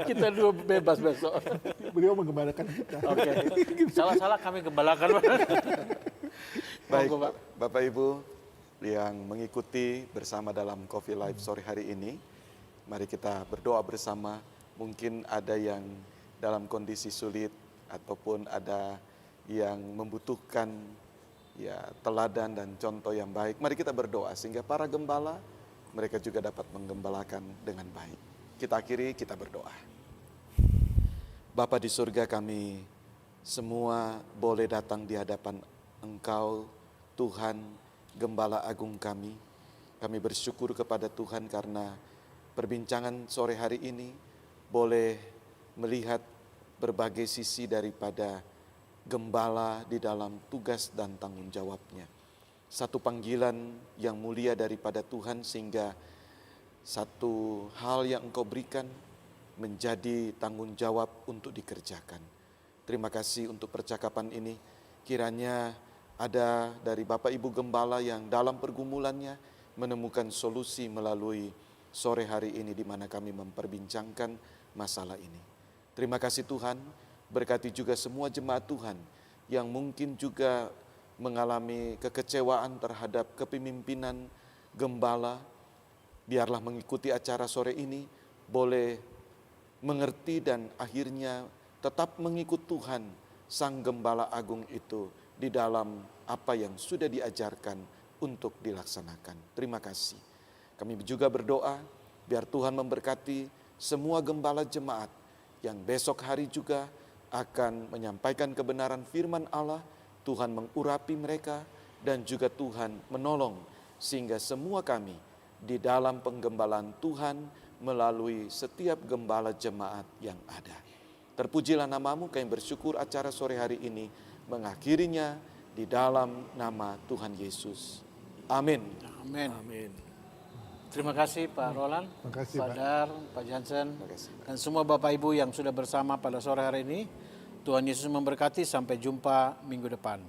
Kita dua bebas besok. Beliau menggembalakan kita. Oke. Salah-salah kami gembalakan. Baik, Monggo, Pak. Bapak Ibu yang mengikuti bersama dalam Coffee Live sore hari ini, mari kita berdoa bersama. Mungkin ada yang dalam kondisi sulit ataupun ada yang membutuhkan ya teladan dan contoh yang baik. Mari kita berdoa sehingga para gembala mereka juga dapat menggembalakan dengan baik. Kita akhiri, kita berdoa. Bapa di surga, kami semua boleh datang di hadapan Engkau, Tuhan, Gembala Agung kami. Kami bersyukur kepada Tuhan karena perbincangan sore hari ini boleh melihat berbagai sisi daripada gembala di dalam tugas dan tanggung jawabnya. Satu panggilan yang mulia daripada Tuhan sehingga satu hal yang Engkau berikan menjadi tanggung jawab untuk dikerjakan. Terima kasih untuk percakapan ini. Kiranya ada dari Bapak Ibu Gembala yang dalam pergumulannya menemukan solusi melalui sore hari ini di mana kami memperbincangkan masalah ini. Terima kasih Tuhan, berkati juga semua jemaat Tuhan yang mungkin juga mengalami kekecewaan terhadap kepemimpinan gembala. Biarlah mengikuti acara sore ini boleh mengerti dan akhirnya tetap mengikut Tuhan, Sang Gembala Agung itu di dalam apa yang sudah diajarkan untuk dilaksanakan. Terima kasih. Kami juga berdoa biar Tuhan memberkati semua gembala jemaat yang besok hari juga akan menyampaikan kebenaran firman Allah. Tuhan mengurapi mereka dan juga Tuhan menolong sehingga semua kami di dalam penggembalaan Tuhan melalui setiap gembala jemaat yang ada. Terpujilah namamu, kami bersyukur acara sore hari ini mengakhirinya di dalam nama Tuhan Yesus. Amin. Amin. Amin. Terima kasih Pak Roland, Terima kasih, Pak Pak. Dar, Pak Jansen, kasih, Pak. dan semua Bapak Ibu yang sudah bersama pada sore hari ini. Tuhan Yesus memberkati, sampai jumpa minggu depan.